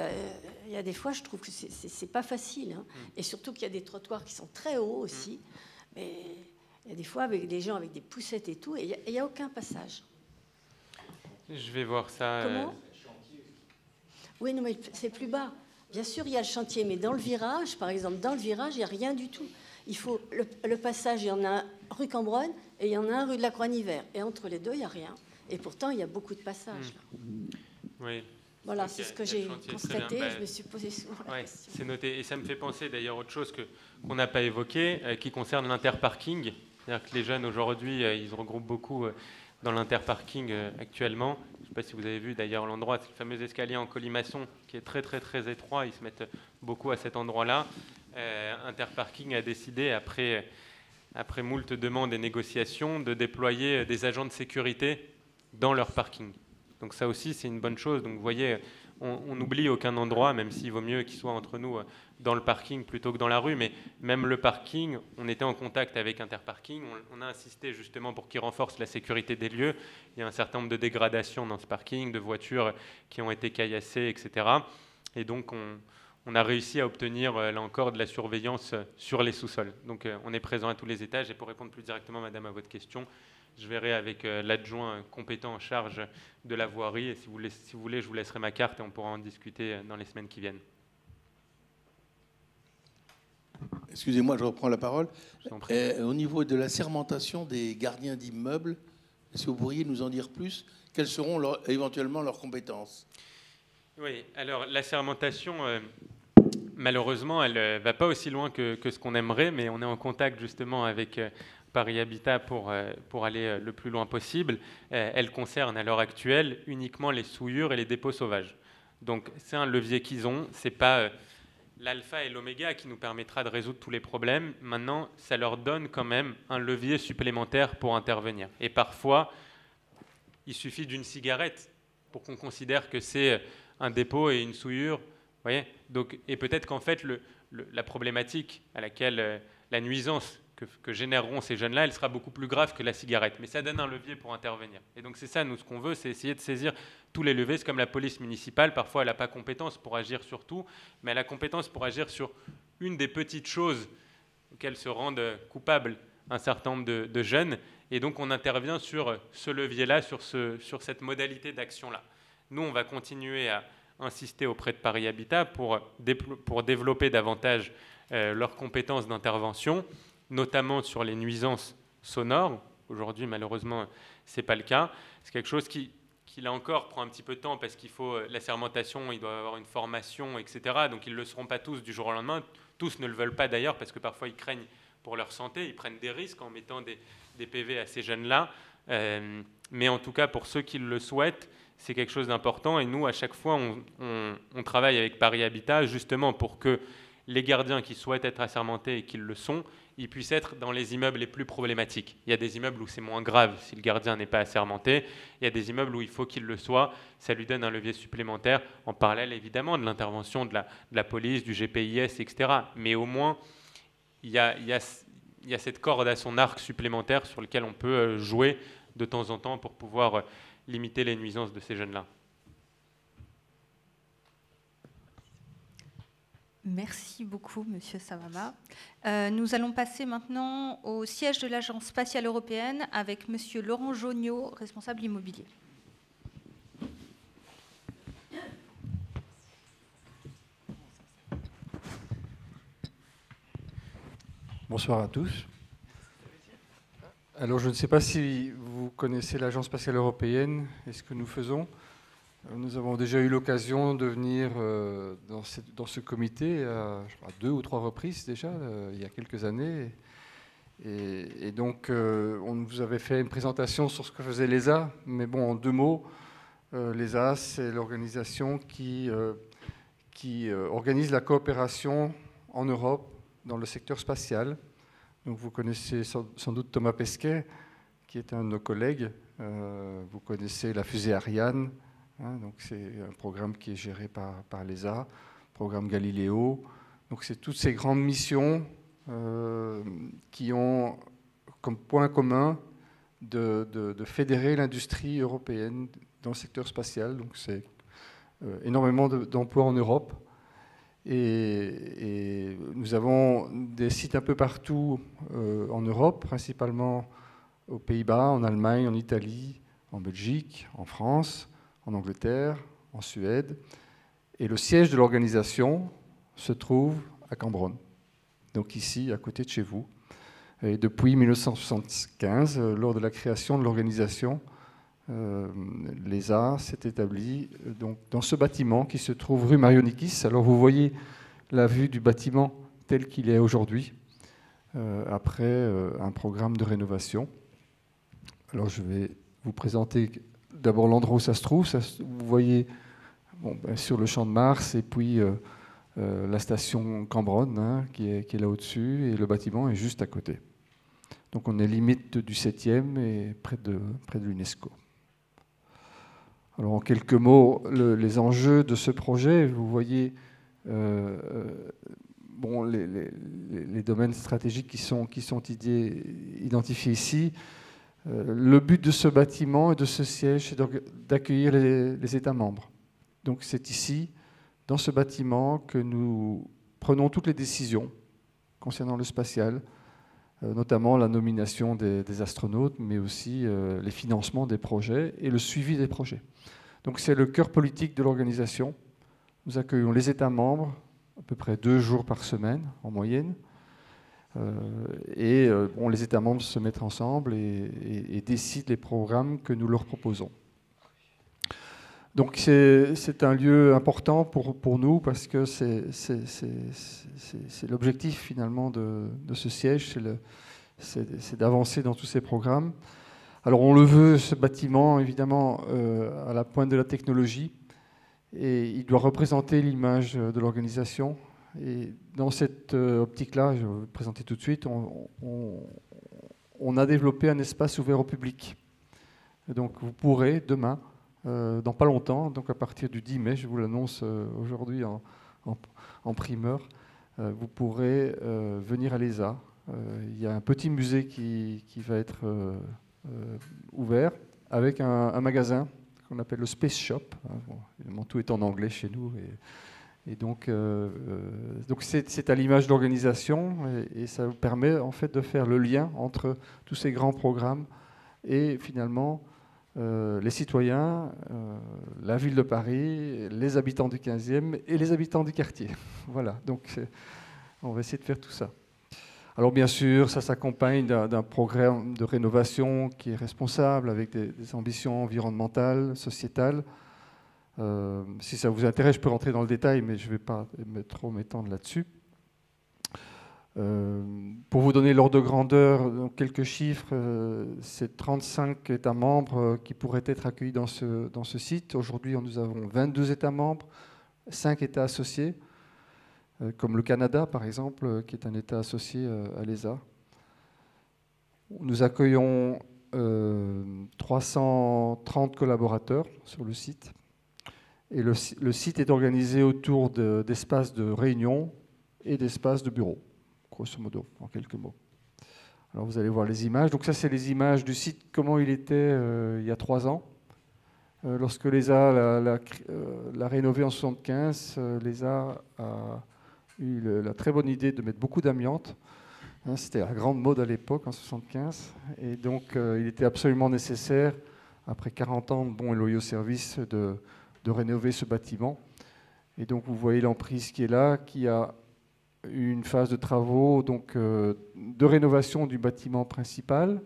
y a des fois, je trouve que c'est pas facile. Hein. Et surtout qu'il y a des trottoirs qui sont très hauts aussi. Mais il y a des fois avec des gens avec des poussettes et tout, et il n'y a aucun passage. Je vais voir ça. Comment Oui, non, mais c'est plus bas. Bien sûr, il y a le chantier, mais dans le virage, par exemple, il n'y a rien du tout. Il faut le passage, il y en a un rue Cambronne et il y en a un rue de la Croix-Nivert. Et entre les deux, il n'y a rien. Et pourtant, il y a beaucoup de passages. Là. Oui. Voilà, c'est ce que j'ai constaté. Je me suis posé souvent la question. C'est noté. Et ça me fait penser d'ailleurs autre chose qu'on n'a pas évoqué, qui concerne l'interparking. C'est-à-dire que les jeunes aujourd'hui, ils se regroupent beaucoup dans l'interparking actuellement. Je ne sais pas si vous avez vu d'ailleurs l'endroit, c'est le fameux escalier en colimaçon qui est très très très étroit. Ils se mettent beaucoup à cet endroit-là. Interparking a décidé, après moult demandes et négociations, de déployer des agents de sécurité dans leur parking. Donc ça aussi, c'est une bonne chose. Donc vous voyez, on n'oublie aucun endroit, même s'il vaut mieux qu'il soit entre nous dans le parking plutôt que dans la rue. Mais même le parking, on était en contact avec Interparking. On a insisté justement pour qu'il renforce la sécurité des lieux. Il y a un certain nombre de dégradations dans ce parking, de voitures qui ont été caillassées, etc. Et donc on a réussi à obtenir, là encore, de la surveillance sur les sous-sols. Donc on est présent à tous les étages. Et pour répondre plus directement, madame, à votre question, je verrai avec l'adjoint compétent en charge de la voirie. Et si vous voulez, je vous laisserai ma carte et on pourra en discuter dans les semaines qui viennent. Excusez-moi, je reprends la parole. Au niveau de la sermentation des gardiens d'immeubles, est-ce que vous pourriez nous en dire plus? Quelles seront éventuellement leurs compétences? Oui, alors la sermentation, malheureusement, elle ne va pas aussi loin que ce qu'on aimerait, mais on est en contact justement avec Paris Habitat pour aller le plus loin possible. Elle concerne à l'heure actuelle uniquement les souillures et les dépôts sauvages. Donc c'est un levier qu'ils ont, c'est pas l'alpha et l'oméga qui nous permettra de résoudre tous les problèmes. Maintenant, ça leur donne quand même un levier supplémentaire pour intervenir. Et parfois, il suffit d'une cigarette pour qu'on considère que c'est un dépôt et une souillure. Vous voyez. Donc, et peut-être qu'en fait, la problématique à laquelle la nuisance que généreront ces jeunes-là, elle sera beaucoup plus grave que la cigarette. Mais ça donne un levier pour intervenir. Et donc c'est ça, nous, ce qu'on veut, c'est essayer de saisir tous les leviers. C'est comme la police municipale, parfois elle n'a pas compétence pour agir sur tout, mais elle a compétence pour agir sur une des petites choses auxquelles se rendent coupables un certain nombre de jeunes. Et donc on intervient sur ce levier-là, sur cette modalité d'action-là. Nous, on va continuer à insister auprès de Paris Habitat pour développer davantage leurs compétences d'intervention, notamment sur les nuisances sonores. Aujourd'hui, malheureusement, ce n'est pas le cas. C'est quelque chose qui, là encore, prend un petit peu de temps parce qu'il faut la sermentation, ils doivent avoir une formation, etc. Donc, ils ne le seront pas tous du jour au lendemain. Tous ne le veulent pas d'ailleurs parce que parfois, ils craignent pour leur santé. Ils prennent des risques en mettant des PV à ces jeunes-là. Mais en tout cas, pour ceux qui le souhaitent, c'est quelque chose d'important. Et nous, à chaque fois, on travaille avec Paris Habitat justement pour que les gardiens qui souhaitent être assermentés et qui le sont, ils puissent être dans les immeubles les plus problématiques. Il y a des immeubles où c'est moins grave si le gardien n'est pas assermenté. Il y a des immeubles où il faut qu'il le soit. Ça lui donne un levier supplémentaire, en parallèle évidemment de l'intervention de la police, du GPIS, etc. Mais au moins, il y a cette corde à son arc supplémentaire sur lequel on peut jouer de temps en temps pour pouvoir limiter les nuisances de ces jeunes-là. Merci beaucoup, Monsieur Samama. Nous allons passer maintenant au siège de l'Agence spatiale européenne avec Monsieur Laurent Joniot, responsable immobilier. Bonsoir à tous. Alors, je ne sais pas si vous connaissez l'Agence spatiale européenne et ce que nous faisons. Nous avons déjà eu l'occasion de venir dans ce comité à 2 ou 3 reprises déjà, il y a quelques années. Et donc, on vous avait fait une présentation sur ce que faisait l'ESA. Mais bon, en 2 mots, l'ESA, c'est l'organisation qui organise la coopération en Europe dans le secteur spatial. Donc, vous connaissez sans doute Thomas Pesquet, qui est un de nos collègues. Vous connaissez la fusée Ariane. Donc c'est un programme qui est géré par l'ESA, programme Galileo. Donc c'est toutes ces grandes missions qui ont comme point commun de fédérer l'industrie européenne dans le secteur spatial. Donc c'est énormément d'emplois en Europe. Et nous avons des sites un peu partout en Europe, principalement aux Pays-Bas, en Allemagne, en Italie, en Belgique, en France, en Angleterre, en Suède. Et le siège de l'organisation se trouve à Cambronne, donc ici, à côté de chez vous. Et depuis 1975, lors de la création de l'organisation, l'ESA s'est établie donc, dans ce bâtiment qui se trouve rue Marionikis. Alors vous voyez la vue du bâtiment tel qu'il est aujourd'hui, après un programme de rénovation. Alors je vais vous présenter d'abord l'endroit où ça se trouve. Vous voyez sur le champ de Mars et puis la station Cambronne qui est là au-dessus et le bâtiment est juste à côté. Donc on est limite du 7e et près de l'UNESCO. Alors en quelques mots, les enjeux de ce projet, vous voyez les domaines stratégiques qui sont identifiés ici. Le but de ce bâtiment et de ce siège, c'est d'accueillir les États membres. Donc c'est ici, dans ce bâtiment, que nous prenons toutes les décisions concernant le spatial, notamment la nomination des astronautes, mais aussi les financements des projets et le suivi des projets. Donc c'est le cœur politique de l'organisation. Nous accueillons les États membres à peu près 2 jours par semaine en moyenne. Les États membres se mettent ensemble et décident les programmes que nous leur proposons. Donc c'est un lieu important pour nous parce que c'est l'objectif finalement de ce siège, c'est d'avancer dans tous ces programmes. Alors on le veut, ce bâtiment, évidemment, à la pointe de la technologie, et il doit représenter l'image de l'organisation. Et dans cette optique-là, je vais vous le présenter tout de suite, on a développé un espace ouvert au public. Et donc vous pourrez demain, dans pas longtemps, donc à partir du 10 mai, je vous l'annonce aujourd'hui en primeur, vous pourrez venir à l'ESA. Il y a un petit musée qui va être ouvert avec un magasin qu'on appelle le Space Shop. Bon, évidemment, tout est en anglais chez nous. Et donc c'est à l'image de l'organisation et ça vous permet en fait de faire le lien entre tous ces grands programmes et finalement les citoyens, la ville de Paris, les habitants du 15e et les habitants du quartier. Voilà, donc on va essayer de faire tout ça. Alors bien sûr, ça s'accompagne d'un programme de rénovation qui est responsable avec des ambitions environnementales, sociétales. Si ça vous intéresse, je peux rentrer dans le détail, mais je ne vais pas trop m'étendre là-dessus. Pour vous donner l'ordre de grandeur, donc quelques chiffres, c'est 35 États membres qui pourraient être accueillis dans ce site. Aujourd'hui, nous avons 22 États membres, 5 États associés, comme le Canada, par exemple, qui est un État associé à l'ESA. Nous accueillons 330 collaborateurs sur le site. Et le site est organisé autour d'espaces de réunion et d'espaces de bureau, grosso modo, en quelques mots. Alors vous allez voir les images. Donc ça, c'est les images du site, comment il était il y a 3 ans. Lorsque l'ESA l'a rénové en 1975, l'ESA a eu la très bonne idée de mettre beaucoup d'amiante. C'était la grande mode à l'époque, en 1975. Et donc il était absolument nécessaire, après 40 ans de bons et loyaux services, de rénover ce bâtiment. Et donc vous voyez l'emprise qui est là, qui a eu une phase de travaux donc, de rénovation du bâtiment principal.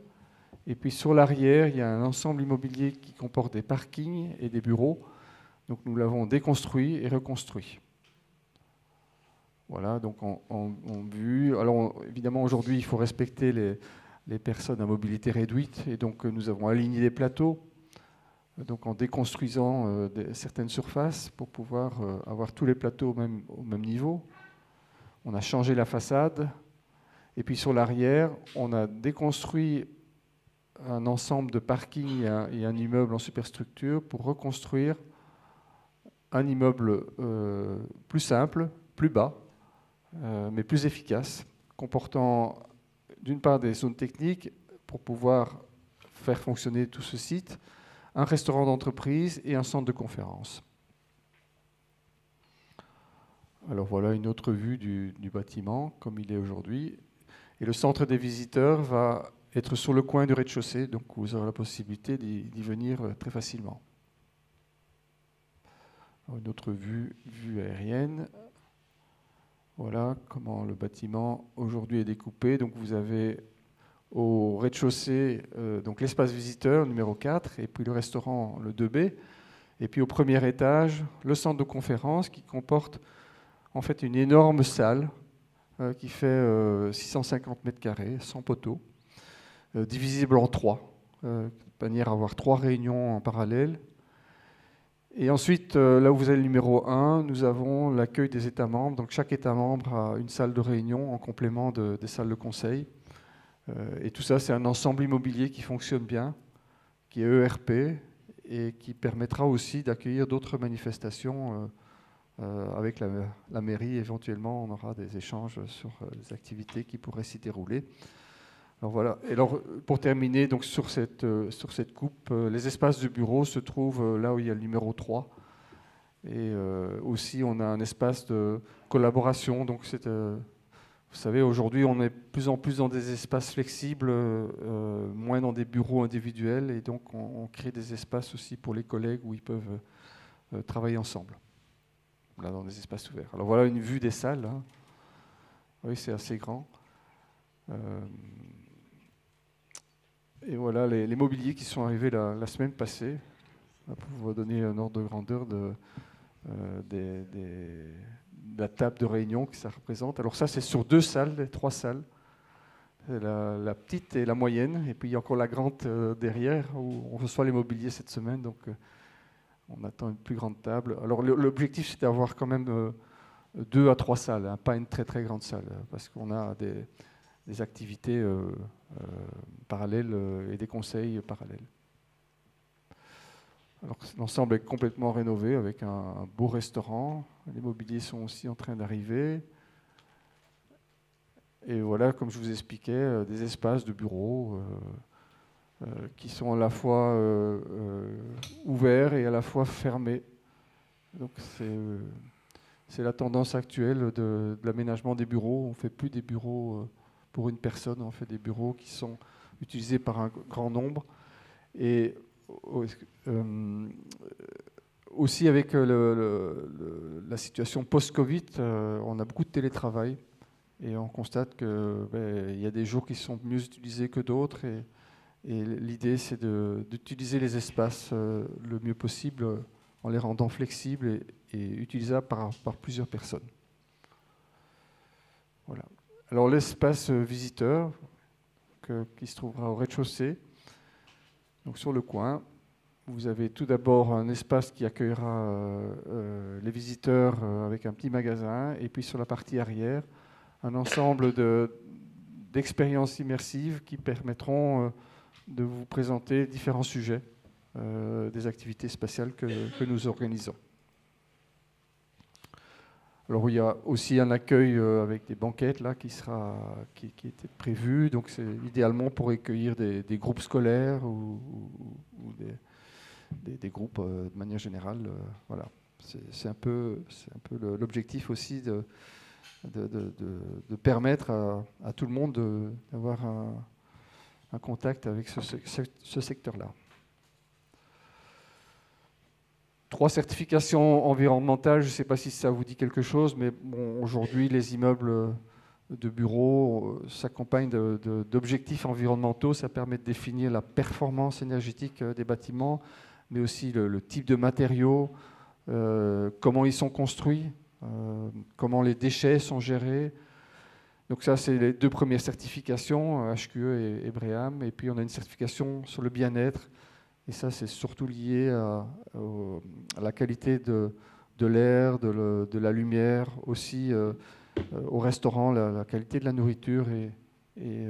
Et puis sur l'arrière, il y a un ensemble immobilier qui comporte des parkings et des bureaux. Donc nous l'avons déconstruit et reconstruit. Voilà, donc en vue. Alors évidemment aujourd'hui, il faut respecter les personnes à mobilité réduite. Et donc nous avons aligné des plateaux. Donc en déconstruisant certaines surfaces pour pouvoir avoir tous les plateaux au même niveau. On a changé la façade. Et puis sur l'arrière, on a déconstruit un ensemble de parkings et un immeuble en superstructure pour reconstruire un immeuble plus simple, plus bas, mais plus efficace, comportant d'une part des zones techniques pour pouvoir faire fonctionner tout ce site, un restaurant d'entreprise et un centre de conférence. Alors voilà une autre vue du bâtiment comme il est aujourd'hui. Et le centre des visiteurs va être sur le coin du rez-de-chaussée, donc vous aurez la possibilité d'y venir très facilement. Alors une autre vue aérienne. Voilà comment le bâtiment aujourd'hui est découpé. Donc vous avez au rez-de-chaussée donc l'espace visiteur numéro 4 et puis le restaurant le 2B. Et puis au premier étage, le centre de conférence qui comporte en fait une énorme salle qui fait 650 mètres carrés, sans poteaux, divisible en 3, de manière à avoir 3 réunions en parallèle. Et ensuite, là où vous avez le numéro 1, nous avons l'accueil des États membres. Donc chaque État membre a une salle de réunion en complément des salles de conseil. Et tout ça, c'est un ensemble immobilier qui fonctionne bien, qui est ERP et qui permettra aussi d'accueillir d'autres manifestations avec la mairie. Éventuellement, on aura des échanges sur les activités qui pourraient s'y dérouler. Alors voilà. Et alors, pour terminer, donc sur cette coupe, les espaces de bureau se trouvent là où il y a le numéro 3. Et aussi, on a un espace de collaboration. Donc, vous savez, aujourd'hui, on est de plus en plus dans des espaces flexibles, moins dans des bureaux individuels. Et donc, on crée des espaces aussi pour les collègues où ils peuvent travailler ensemble, là, dans des espaces ouverts. Alors voilà une vue des salles. Hein. Oui, c'est assez grand. Et voilà les mobiliers qui sont arrivés la semaine passée, pour vous donner un ordre de grandeur de la table de réunion que ça représente. Alors ça, c'est sur 2 salles, les 3 salles. La petite et la moyenne, et puis il y a encore la grande derrière, où on reçoit les mobiliers cette semaine, donc on attend une plus grande table. Alors l'objectif, c'est d'avoir quand même 2 à 3 salles, hein, pas une très très grande salle, parce qu'on a des activités parallèles et des conseils parallèles. Alors l'ensemble est complètement rénové avec un beau restaurant. Les mobiliers sont aussi en train d'arriver. Et voilà, comme je vous expliquais, des espaces de bureaux qui sont à la fois ouverts et à la fois fermés. Donc c'est la tendance actuelle de l'aménagement des bureaux. On ne fait plus des bureaux pour une personne, on fait des bureaux qui sont utilisés par un grand nombre. Et aussi avec la situation post-Covid, on a beaucoup de télétravail et on constate qu'il y a des jours qui sont mieux utilisés que d'autres. Et l'idée, c'est d'utiliser les espaces le mieux possible en les rendant flexibles et utilisables par plusieurs personnes. Voilà. Alors l'espace visiteur qui se trouvera au rez-de-chaussée, donc sur le coin, vous avez tout d'abord un espace qui accueillera les visiteurs avec un petit magasin, et puis sur la partie arrière, un ensemble d'expériences immersives qui permettront de vous présenter différents sujets des activités spatiales que nous organisons. Alors il y a aussi un accueil avec des banquettes là, qui était prévu, donc c'est idéalement pour accueillir des groupes scolaires ou des groupes de manière générale. Voilà. C'est un peu l'objectif aussi de permettre à tout le monde d'avoir un contact avec ce secteur-là. 3 certifications environnementales, je ne sais pas si ça vous dit quelque chose, mais bon, aujourd'hui, les immeubles de bureaux s'accompagnent d'objectifs environnementaux. Ça permet de définir la performance énergétique des bâtiments, mais aussi le type de matériaux, comment ils sont construits, comment les déchets sont gérés. Donc ça, c'est les 2 premières certifications, HQE et BREEAM. Et puis, on a une certification sur le bien-être. Et ça, c'est surtout lié à la qualité de l'air, de la lumière, aussi au restaurant, la qualité de la nourriture et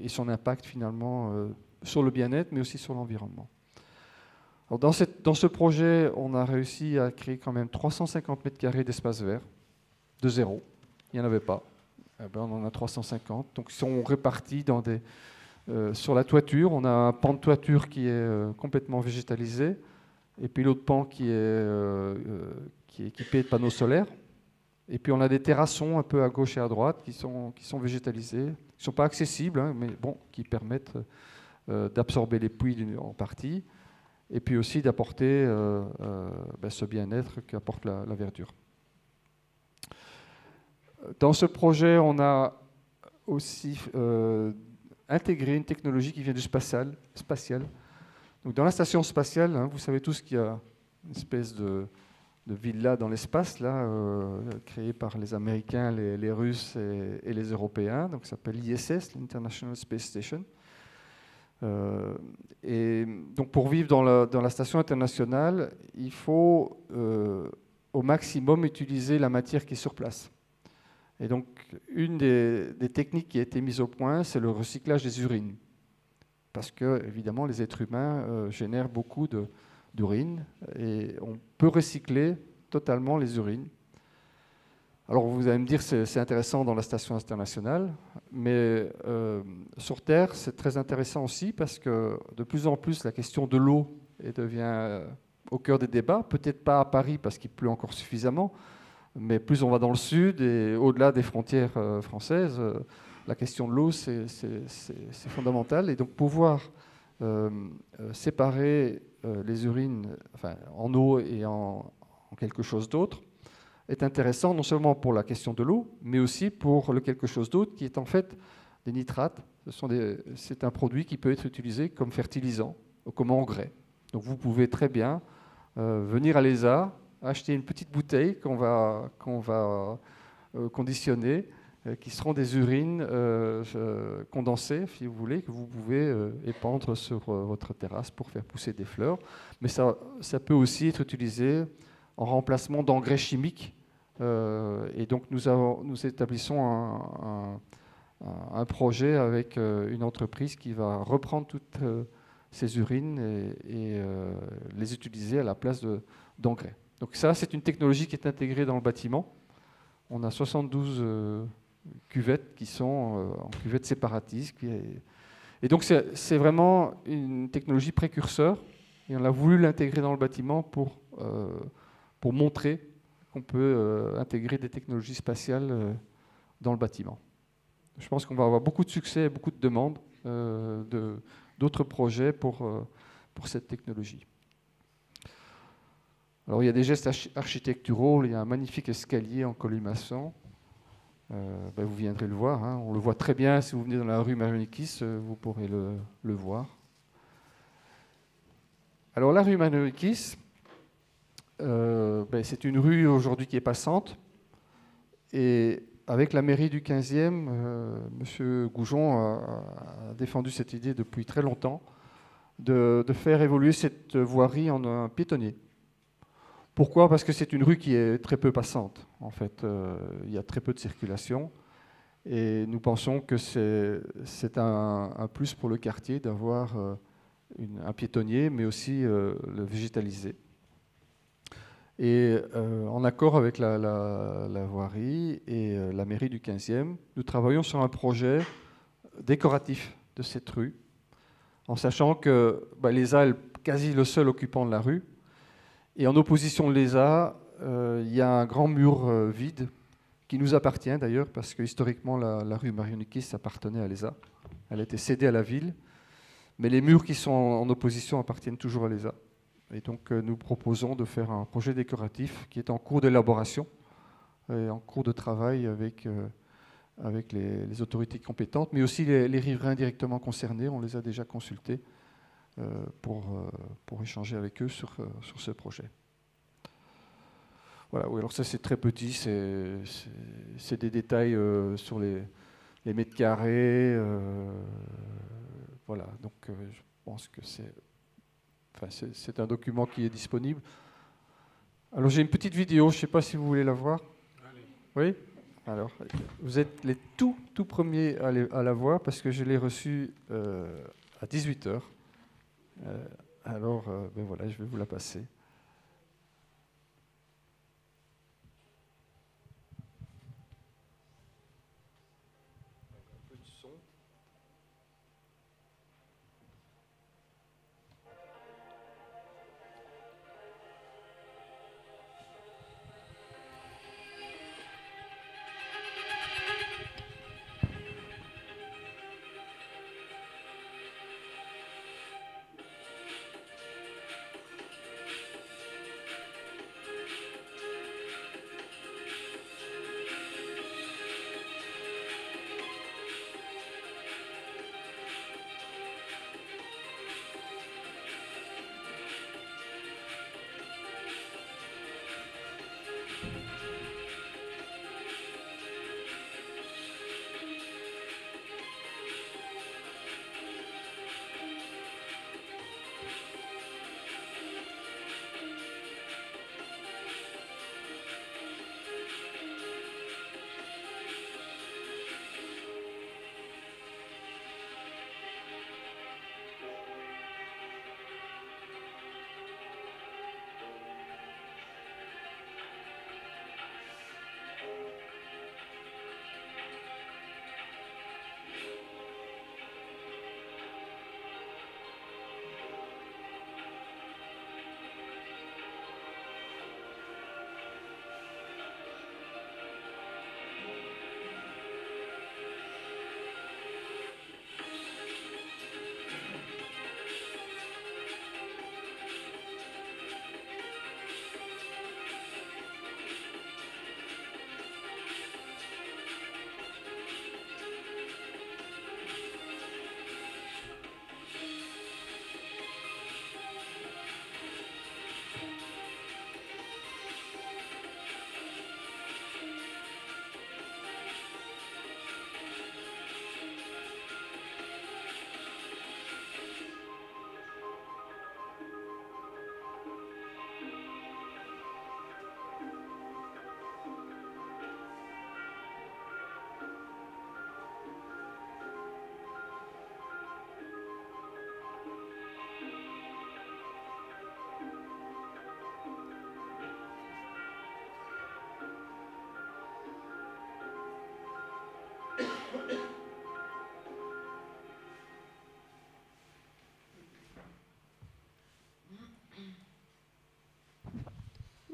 son impact finalement sur le bien-être, mais aussi sur l'environnement. Alors dans ce projet, on a réussi à créer quand même 350 mètres carrés d'espace vert, de zéro. Il n'y en avait pas. Eh ben, on en a 350. Donc ils sont répartis dans sur la toiture. On a un pan de toiture qui est complètement végétalisé, et puis l'autre pan qui est équipé de panneaux solaires. Et puis on a des terrassons un peu à gauche et à droite qui sont végétalisés, qui ne sont pas accessibles, hein, mais bon, qui permettent d'absorber les pluies en partie, et puis aussi d'apporter ce bien-être qu'apporte la verdure. Dans ce projet, on a aussi intégré une technologie qui vient du spatial. Donc dans la station spatiale, hein, vous savez tous qu'il y a une espèce de villa dans l'espace, là, créée par les Américains, les Russes et les Européens. Donc ça s'appelle l'ISS, l'International Space Station. Et donc pour vivre dans la station internationale, il faut au maximum utiliser la matière qui est sur place. Et donc une des techniques qui a été mise au point, c'est le recyclage des urines. Parce que évidemment les êtres humains génèrent beaucoup d'urine, et on peut recycler totalement les urines. Alors vous allez me dire c'est intéressant dans la station internationale, mais sur Terre c'est très intéressant aussi parce que de plus en plus la question de l'eau devient au cœur des débats, peut-être pas à Paris parce qu'il pleut encore suffisamment, mais plus on va dans le sud et au-delà des frontières françaises, la question de l'eau c'est fondamental, et donc pouvoir séparer les urines en eau et en quelque chose d'autre est intéressant, non seulement pour la question de l'eau, mais aussi pour le quelque chose d'autre qui est en fait des nitrates. C'est un produit qui peut être utilisé comme fertilisant ou comme engrais. Donc vous pouvez très bien venir à l'ESA, acheter une petite bouteille qu'on va conditionner, qui seront des urines condensées, si vous voulez, que vous pouvez épandre sur votre terrasse pour faire pousser des fleurs. Mais ça peut aussi être utilisé en remplacement d'engrais chimiques. Et donc nous établissons un projet avec une entreprise qui va reprendre toutes ces urines et les utiliser à la place d'engrais. Donc ça, c'est une technologie qui est intégrée dans le bâtiment. On a 72 cuvettes qui sont en cuvettes séparatistes. Et donc c'est vraiment une technologie précurseur, et on a voulu l'intégrer dans le bâtiment pour montrer qu'on peut intégrer des technologies spatiales dans le bâtiment. Je pense qu'on va avoir beaucoup de succès et beaucoup de demandes d'autres projets pour cette technologie. Alors il y a des gestes architecturaux, il y a un magnifique escalier en colimaçon. Vous viendrez le voir, hein. On le voit très bien si vous venez dans la rue Marionikis, vous pourrez le voir. Alors la rue Marionikis, c'est une rue aujourd'hui qui est passante, et avec la mairie du 15e, M. Goujon a défendu cette idée depuis très longtemps de faire évoluer cette voirie en un piétonnier. Pourquoi ? Parce que c'est une rue qui est très peu passante. En fait, il y a très peu de circulation, et nous pensons que c'est un plus pour le quartier d'avoir un piétonnier, mais aussi le végétaliser. Et en accord avec la voirie et la mairie du 15e, nous travaillons sur un projet décoratif de cette rue, en sachant que l'ESA est quasi le seul occupant de la rue. Et en opposition de l'ESA, il y a un grand mur vide qui nous appartient d'ailleurs, parce que historiquement la rue Marionikis appartenait à l'ESA. Elle a été cédée à la ville, mais les murs qui sont en opposition appartiennent toujours à l'ESA. Et donc nous proposons de faire un projet décoratif qui est en cours d'élaboration et en cours de travail avec les autorités compétentes, mais aussi les riverains directement concernés. On les a déjà consultés pour échanger avec eux sur ce projet. Voilà, oui, alors ça c'est très petit, c'est des détails sur les mètres carrés. Voilà, donc je pense que c'est un document qui est disponible. Alors j'ai une petite vidéo, je ne sais pas si vous voulez la voir. Allez. Oui ? Alors, vous êtes les tout premiers à la voir parce que je l'ai reçue à 18h. Alors, ben voilà, je vais vous la passer.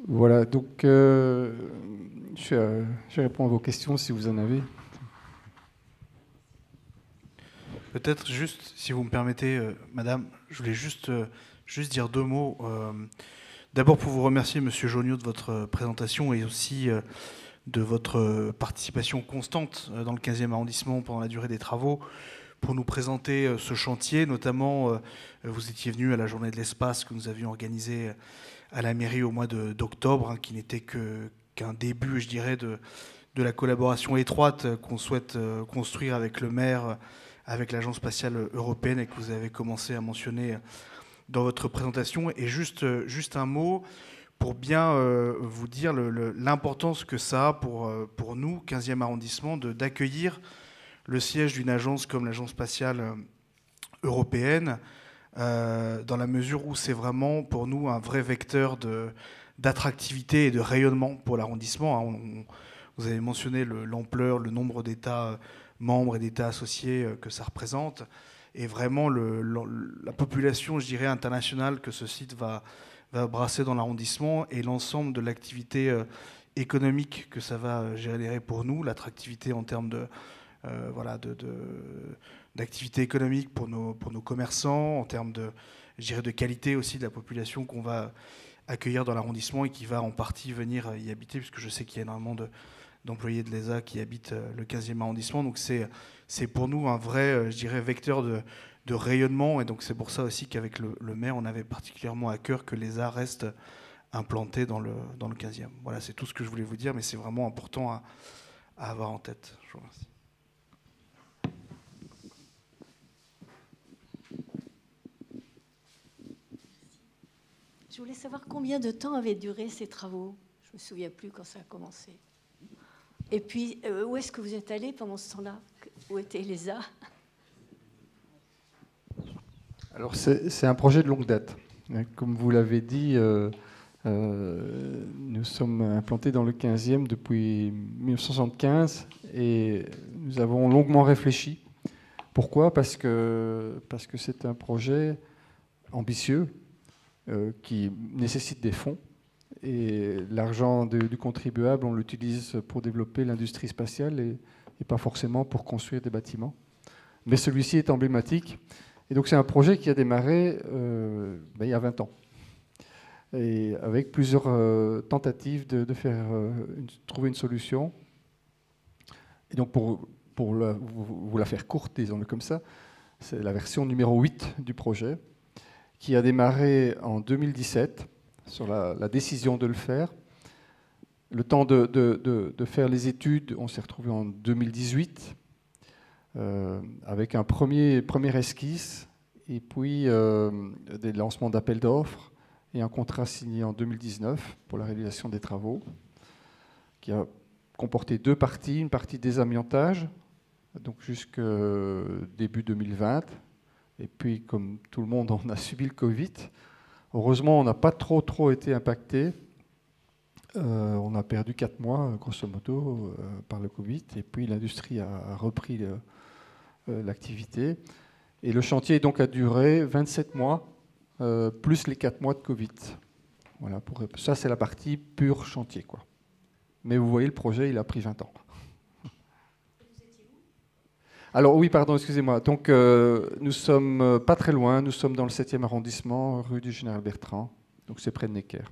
Voilà, donc je réponds à vos questions si vous en avez. Peut-être juste, si vous me permettez, Madame, je voulais juste dire deux mots. D'abord pour vous remercier, Monsieur Joniot, de votre présentation et aussi de votre participation constante dans le 15e arrondissement pendant la durée des travaux pour nous présenter ce chantier. Notamment, vous étiez venu à la journée de l'espace que nous avions organisée à la mairie au mois d'octobre, qui n'était qu'un début, je dirais, de la collaboration étroite qu'on souhaite construire avec le maire, avec l'Agence spatiale européenne et que vous avez commencé à mentionner dans votre présentation. Et juste un mot pour bien vous dire l'importance que ça a pour nous, 15e arrondissement, d'accueillir le siège d'une agence comme l'Agence spatiale européenne, dans la mesure où c'est vraiment pour nous un vrai vecteur d'attractivité et de rayonnement pour l'arrondissement. Vous avez mentionné l'ampleur, le nombre d'États membres et d'États associés que ça représente, et vraiment la population, je dirais, internationale que ce site va brasser dans l'arrondissement et l'ensemble de l'activité économique que ça va générer pour nous, l'attractivité en termes d'activité économique pour nos commerçants, en termes de qualité aussi de la population qu'on va accueillir dans l'arrondissement et qui va en partie venir y habiter, puisque je sais qu'il y a énormément d'employés de l'ESA qui habitent le 15e arrondissement. Donc c'est pour nous un vrai, je dirais, vecteur de rayonnement. Et donc c'est pour ça aussi qu'avec le maire, on avait particulièrement à cœur que l'ESA reste implanté dans le 15e. Voilà, c'est tout ce que je voulais vous dire, mais c'est vraiment important à avoir en tête. Je vous remercie. Je voulais savoir combien de temps avaient duré ces travaux. Je ne me souviens plus quand ça a commencé. Et puis, où est-ce que vous êtes allé pendant ce temps-là? Où était l'ESA? Alors c'est un projet de longue date. Comme vous l'avez dit, nous sommes implantés dans le 15e depuis 1975 et nous avons longuement réfléchi. Pourquoi ? Parce que c'est un projet ambitieux qui nécessite des fonds. Et l'argent du contribuable, on l'utilise pour développer l'industrie spatiale et pas forcément pour construire des bâtiments. Mais celui-ci est emblématique. Et donc c'est un projet qui a démarré il y a 20 ans. Et avec plusieurs tentatives de trouver une solution. Et donc pour vous la faire courte, disons-le comme ça, c'est la version numéro 8 du projet, qui a démarré en 2017, sur la décision de le faire. Le temps de faire les études, on s'est retrouvé en 2018, avec un premier esquisse, et puis des lancements d'appels d'offres, et un contrat signé en 2019 pour la réalisation des travaux, qui a comporté 2 parties, une partie désamiantage, donc jusqu'au début 2020, et puis comme tout le monde, on a subi le Covid. Heureusement, on n'a pas trop été impacté. On a perdu 4 mois, grosso modo, par le Covid, et puis l'industrie a repris l'activité. Et le chantier donc a duré 27 mois, plus les 4 mois de Covid. Voilà, ça, c'est la partie pure chantier, quoi. Mais vous voyez, le projet, il a pris 20 ans. Alors oui, pardon, excusez-moi. Donc nous sommes pas très loin, nous sommes dans le 7e arrondissement, rue du Général Bertrand. Donc c'est près de Necker.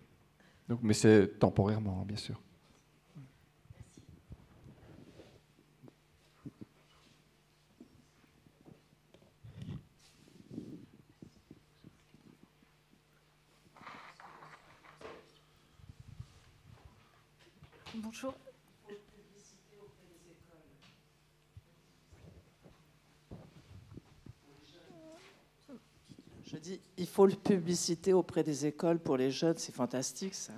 Donc, mais c'est temporairement, bien sûr. Bonjour. Je dis, il faut le publicité auprès des écoles pour les jeunes, c'est fantastique ça.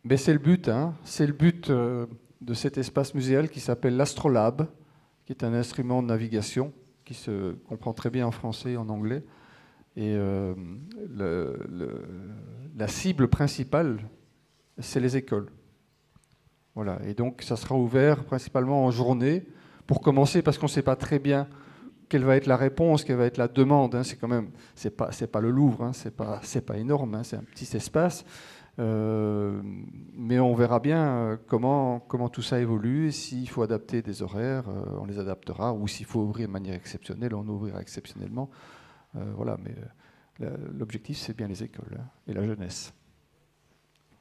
Mais c'est le but, hein. C'est le but de cet espace muséal qui s'appelle l'Astrolabe, qui est un instrument de navigation qui se comprend très bien en français et en anglais. Et la cible principale, c'est les écoles. Voilà. Et donc, ça sera ouvert principalement en journée, pour commencer, parce qu'on ne sait pas très bien quelle va être la réponse, quelle va être la demande. Hein. C'est quand même, c'est pas le Louvre, hein. C'est pas énorme, hein. C'est un petit espace. Mais on verra bien comment tout ça évolue. S'il faut adapter des horaires, on les adaptera. Ou s'il faut ouvrir de manière exceptionnelle, on ouvrira exceptionnellement. Voilà. Mais l'objectif, c'est bien les écoles, hein, et la jeunesse.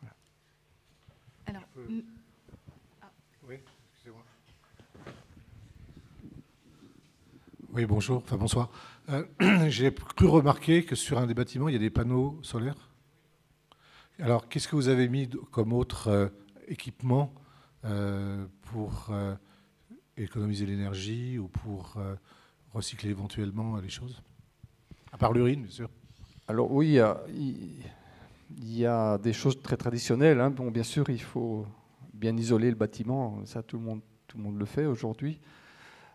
Voilà. Alors, oui, excusez-moi. Oui, bonjour. Enfin, bonsoir. J'ai cru remarquer que sur un des bâtiments, il y a des panneaux solaires. Alors, qu'est-ce que vous avez mis comme autre équipement pour économiser l'énergie ou pour recycler éventuellement les choses? À part l'urine, bien sûr. Alors oui, il y a des choses très traditionnelles, hein. Bon, bien sûr, il faut bien isoler le bâtiment. Ça, tout le monde le fait aujourd'hui.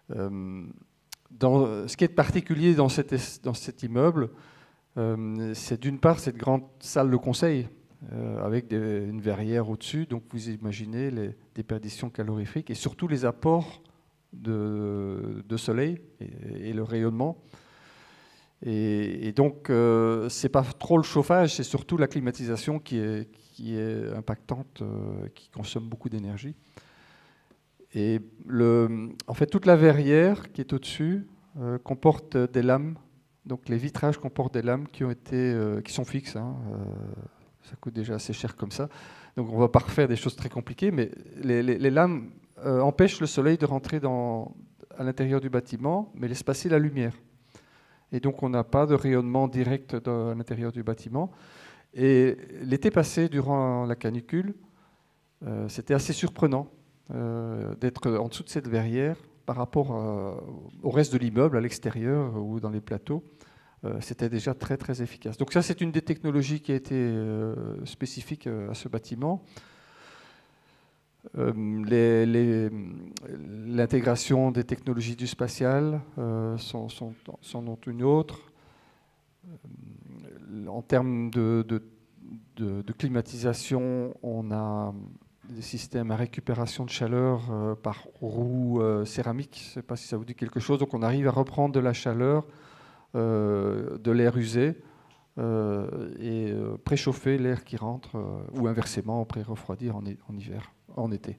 Ce qui est particulier dans cet immeuble, c'est d'une part cette grande salle de conseil, avec une verrière au-dessus, donc vous imaginez les déperditions calorifiques et surtout les apports de soleil et le rayonnement. Et donc, c'est pas trop le chauffage, c'est surtout la climatisation qui est impactante, qui consomme beaucoup d'énergie. Et en fait, toute la verrière qui est au-dessus comporte des lames. Donc, les vitrages comportent des lames qui sont fixes, hein. Ça coûte déjà assez cher comme ça. Donc on ne va pas refaire des choses très compliquées, mais les lames empêchent le soleil de rentrer à l'intérieur du bâtiment, mais laissent passer la lumière. Et donc on n'a pas de rayonnement direct à l'intérieur du bâtiment. Et l'été passé, durant la canicule, c'était assez surprenant d'être en dessous de cette verrière par rapport au reste de l'immeuble, à l'extérieur ou dans les plateaux. C'était déjà très très efficace. Donc ça, c'est une des technologies qui a été spécifique à ce bâtiment. L'intégration des technologies du spatial s'en ont une autre. En termes de climatisation, on a des systèmes à récupération de chaleur par roue céramique. Je ne sais pas si ça vous dit quelque chose. Donc on arrive à reprendre de la chaleur de l'air usé et préchauffer l'air qui rentre, ou inversement, pré-refroidir en hiver, en été.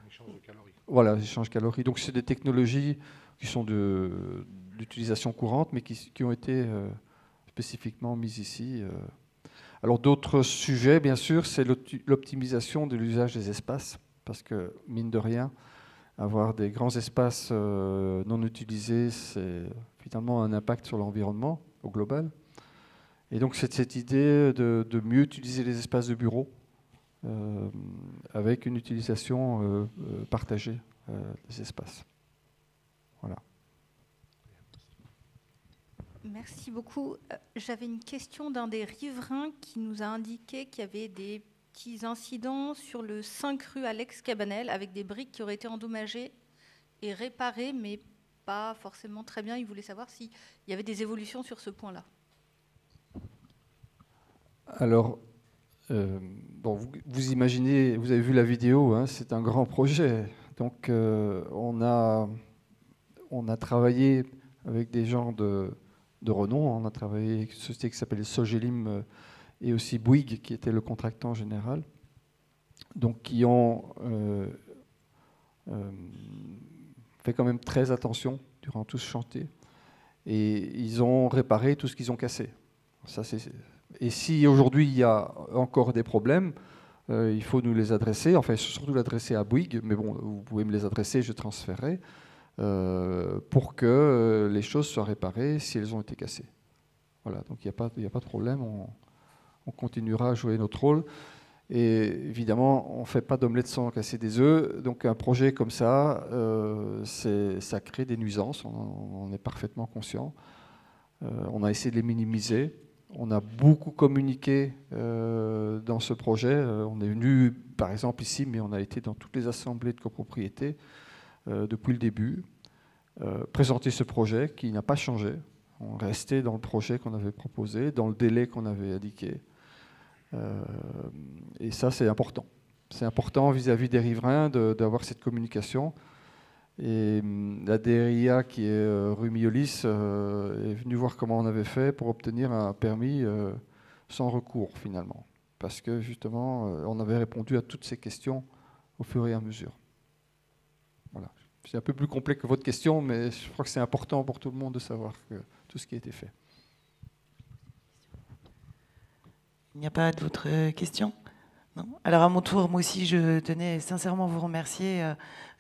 Échange de calories. Voilà, échange de calories. Donc c'est des technologies qui sont d'utilisation courante, mais qui ont été spécifiquement mises ici. Alors d'autres sujets, bien sûr, c'est l'optimisation de l'usage des espaces, parce que, mine de rien, avoir des grands espaces non utilisés, c'est finalement un impact sur l'environnement au global. Et donc c'est cette idée de mieux utiliser les espaces de bureau avec une utilisation partagée des espaces. Voilà. Merci beaucoup. J'avais une question d'un des riverains qui nous a indiqué qu'il y avait des petits incidents sur le 5 rue Alex Cabanel avec des briques qui auraient été endommagées et réparées, mais pas forcément très bien. Il voulait savoir s'il y avait des évolutions sur ce point-là. Alors, bon, vous imaginez, vous avez vu la vidéo, hein, c'est un grand projet. Donc, on a travaillé avec des gens de renom. On a travaillé avec une société qui s'appelle Sogelim et aussi Bouygues, qui était le contractant général. Donc, qui ont fait quand même très attention durant tout ce chantier. Et ils ont réparé tout ce qu'ils ont cassé. Ça, et si aujourd'hui il y a encore des problèmes, il faut nous les adresser, enfin surtout l'adresser à Bouygues, mais bon, vous pouvez me les adresser, je transférerai, pour que les choses soient réparées si elles ont été cassées. Voilà, donc il n'y a pas de problème, on continuera à jouer notre rôle. Et évidemment, on ne fait pas d'omelette sans casser des œufs, donc un projet comme ça, ça crée des nuisances, on est parfaitement conscient. On a essayé de les minimiser. On a beaucoup communiqué dans ce projet. On est venu, par exemple, ici, mais on a été dans toutes les assemblées de copropriété depuis le début, présenter ce projet qui n'a pas changé. On restait dans le projet qu'on avait proposé, dans le délai qu'on avait indiqué. Et ça, c'est important. C'est important vis-à-vis des riverains d'avoir cette communication. Et la DRIA, qui est rue Miolis, est venue voir comment on avait fait pour obtenir un permis sans recours, finalement. Parce que, justement, on avait répondu à toutes ces questions au fur et à mesure. Voilà. C'est un peu plus complet que votre question, mais je crois que c'est important pour tout le monde de savoir tout ce qui a été fait. Il n'y a pas d'autres questions ? Non. Alors à mon tour, moi aussi, je tenais sincèrement à vous remercier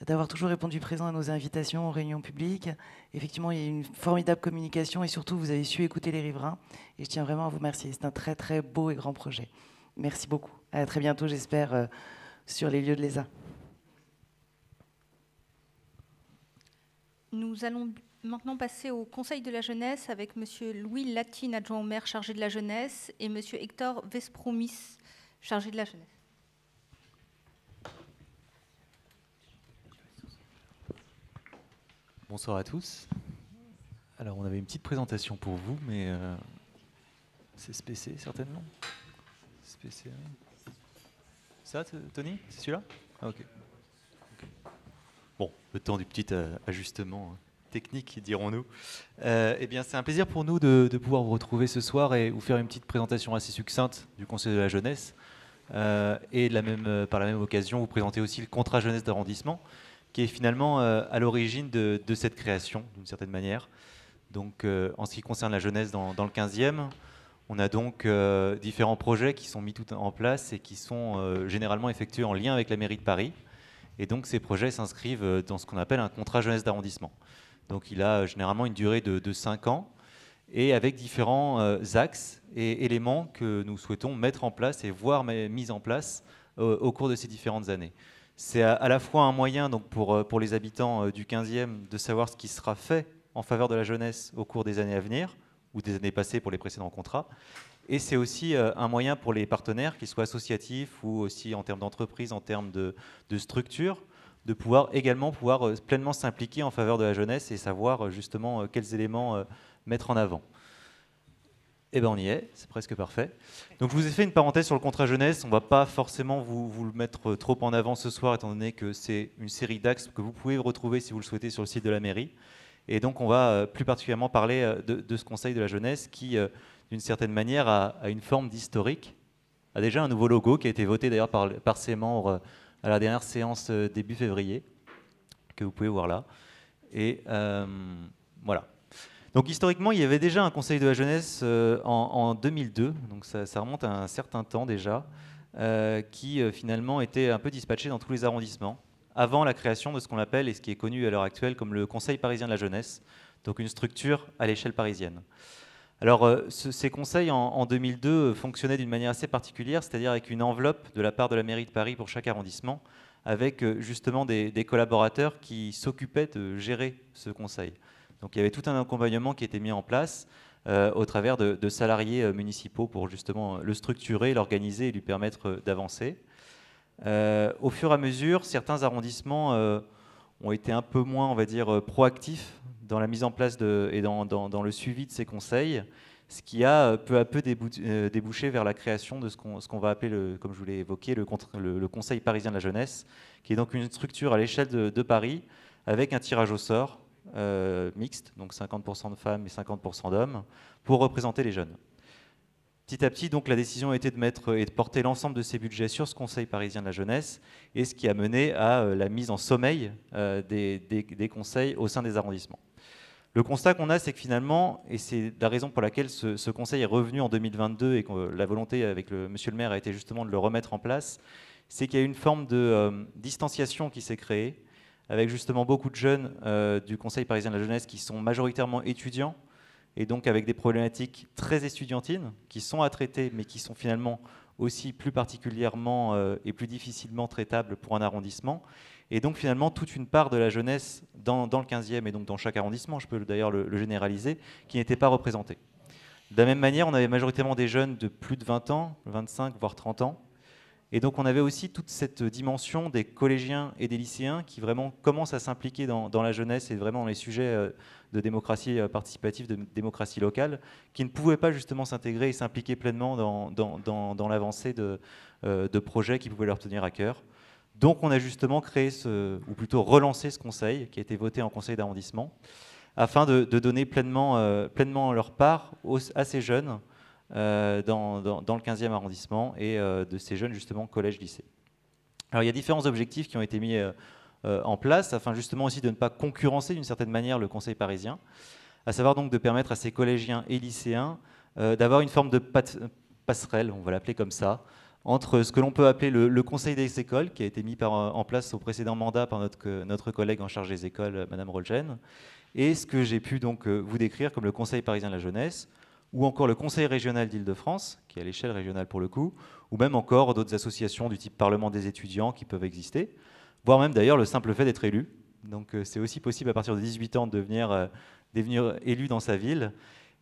d'avoir toujours répondu présent à nos invitations aux réunions publiques. Effectivement, il y a une formidable communication et surtout, vous avez su écouter les riverains. Et je tiens vraiment à vous remercier. C'est un très, très beau et grand projet. Merci beaucoup. À très bientôt, j'espère, sur les lieux de l'ESA. Nous allons maintenant passer au Conseil de la jeunesse avec M. Louis Latine, adjoint au maire chargé de la jeunesse, et M. Hector Vesproumis, chargé de la jeunesse. Bonsoir à tous. Alors, on avait une petite présentation pour vous, mais c'est SPC, certainement. SPC. Ça, Tony? C'est celui-là? Ah, ok. Bon, le temps du petit ajustement technique, dirons-nous. Eh bien, c'est un plaisir pour nous de pouvoir vous retrouver ce soir et vous faire une petite présentation assez succincte du Conseil de la jeunesse. Et par la même occasion, vous présenter aussi le contrat jeunesse d'arrondissement, qui est finalement à l'origine de cette création, d'une certaine manière. Donc, en ce qui concerne la jeunesse dans le 15e, on a donc différents projets qui sont mis tout en place et qui sont généralement effectués en lien avec la mairie de Paris. Et donc, ces projets s'inscrivent dans ce qu'on appelle un contrat jeunesse d'arrondissement. Donc, il a généralement une durée de 5 ans et avec différents axes et éléments que nous souhaitons mettre en place et voir mis en place au cours de ces différentes années. C'est à la fois un moyen donc, pour les habitants du 15e de savoir ce qui sera fait en faveur de la jeunesse au cours des années à venir ou des années passées pour les précédents contrats. Et c'est aussi un moyen pour les partenaires, qu'ils soient associatifs ou aussi en termes d'entreprise, en termes de structure, de pouvoir pleinement s'impliquer en faveur de la jeunesse et savoir justement quels éléments mettre en avant. Eh bien, on y est, c'est presque parfait. Donc, je vous ai fait une parenthèse sur le contrat jeunesse. On ne va pas forcément vous le mettre trop en avant ce soir, étant donné que c'est une série d'axes que vous pouvez retrouver, si vous le souhaitez, sur le site de la mairie. Et donc, on va plus particulièrement parler de ce Conseil de la jeunesse qui, d'une certaine manière, a une forme d'historique. A déjà un nouveau logo qui a été voté d'ailleurs par ses membres à la dernière séance début février, que vous pouvez voir là. Et voilà. Donc historiquement, il y avait déjà un Conseil de la jeunesse en 2002, donc ça remonte à un certain temps déjà, qui finalement était un peu dispatché dans tous les arrondissements, avant la création de ce qu'on appelle, et ce qui est connu à l'heure actuelle, comme le Conseil parisien de la jeunesse, donc une structure à l'échelle parisienne. Alors ces conseils en 2002 fonctionnaient d'une manière assez particulière, c'est-à-dire avec une enveloppe de la part de la mairie de Paris pour chaque arrondissement, avec justement des collaborateurs qui s'occupaient de gérer ce conseil. Donc il y avait tout un accompagnement qui était mis en place au travers de salariés municipaux pour justement le structurer, l'organiser et lui permettre d'avancer. Au fur et à mesure, certains arrondissements ont été un peu moins, on va dire, proactifs dans la mise en place et dans le suivi de ces conseils, ce qui a peu à peu débouché vers la création de ce qu'on va appeler, comme je vous l'ai évoqué, le Conseil parisien de la jeunesse, qui est donc une structure à l'échelle de Paris, avec un tirage au sort mixte, donc 50% de femmes et 50% d'hommes, pour représenter les jeunes. Petit à petit, donc, la décision a été de porter l'ensemble de ces budgets sur ce Conseil parisien de la jeunesse, et ce qui a mené à la mise en sommeil des conseils au sein des arrondissements. Le constat qu'on a, c'est que finalement, et c'est la raison pour laquelle ce conseil est revenu en 2022 et que la volonté avec monsieur le maire a été justement de le remettre en place, c'est qu'il y a une forme de distanciation qui s'est créée, avec justement beaucoup de jeunes du Conseil parisien de la jeunesse qui sont majoritairement étudiants, et donc avec des problématiques très estudiantines, qui sont à traiter, mais qui sont finalement aussi plus particulièrement et plus difficilement traitables pour un arrondissement. Et donc finalement toute une part de la jeunesse dans le 15e et donc dans chaque arrondissement, je peux d'ailleurs le généraliser, qui n'était pas représentée. De la même manière, on avait majoritairement des jeunes de plus de 20 ans, 25 voire 30 ans. Et donc on avait aussi toute cette dimension des collégiens et des lycéens qui vraiment commencent à s'impliquer dans la jeunesse et vraiment dans les sujets de démocratie participative, de démocratie locale, qui ne pouvaient pas justement s'intégrer et s'impliquer pleinement dans l'avancée de projets qui pouvaient leur tenir à cœur. Donc on a justement créé ou plutôt relancé ce conseil qui a été voté en conseil d'arrondissement afin de donner pleinement leur part à ces jeunes dans le 15e arrondissement et de ces jeunes justement collège-lycée. Alors il y a différents objectifs qui ont été mis en place afin justement aussi de ne pas concurrencer d'une certaine manière le conseil parisien, à savoir donc de permettre à ces collégiens et lycéens d'avoir une forme de passerelle, on va l'appeler comme ça, entre ce que l'on peut appeler le conseil des écoles, qui a été mis en place au précédent mandat par notre collègue en charge des écoles, Madame Rolgen, et ce que j'ai pu donc vous décrire comme le Conseil parisien de la jeunesse, ou encore le Conseil régional d'Île-de-France, qui est à l'échelle régionale pour le coup, ou même encore d'autres associations du type Parlement des étudiants qui peuvent exister, voire même d'ailleurs le simple fait d'être élu. Donc c'est aussi possible à partir de 18 ans de devenir élu dans sa ville.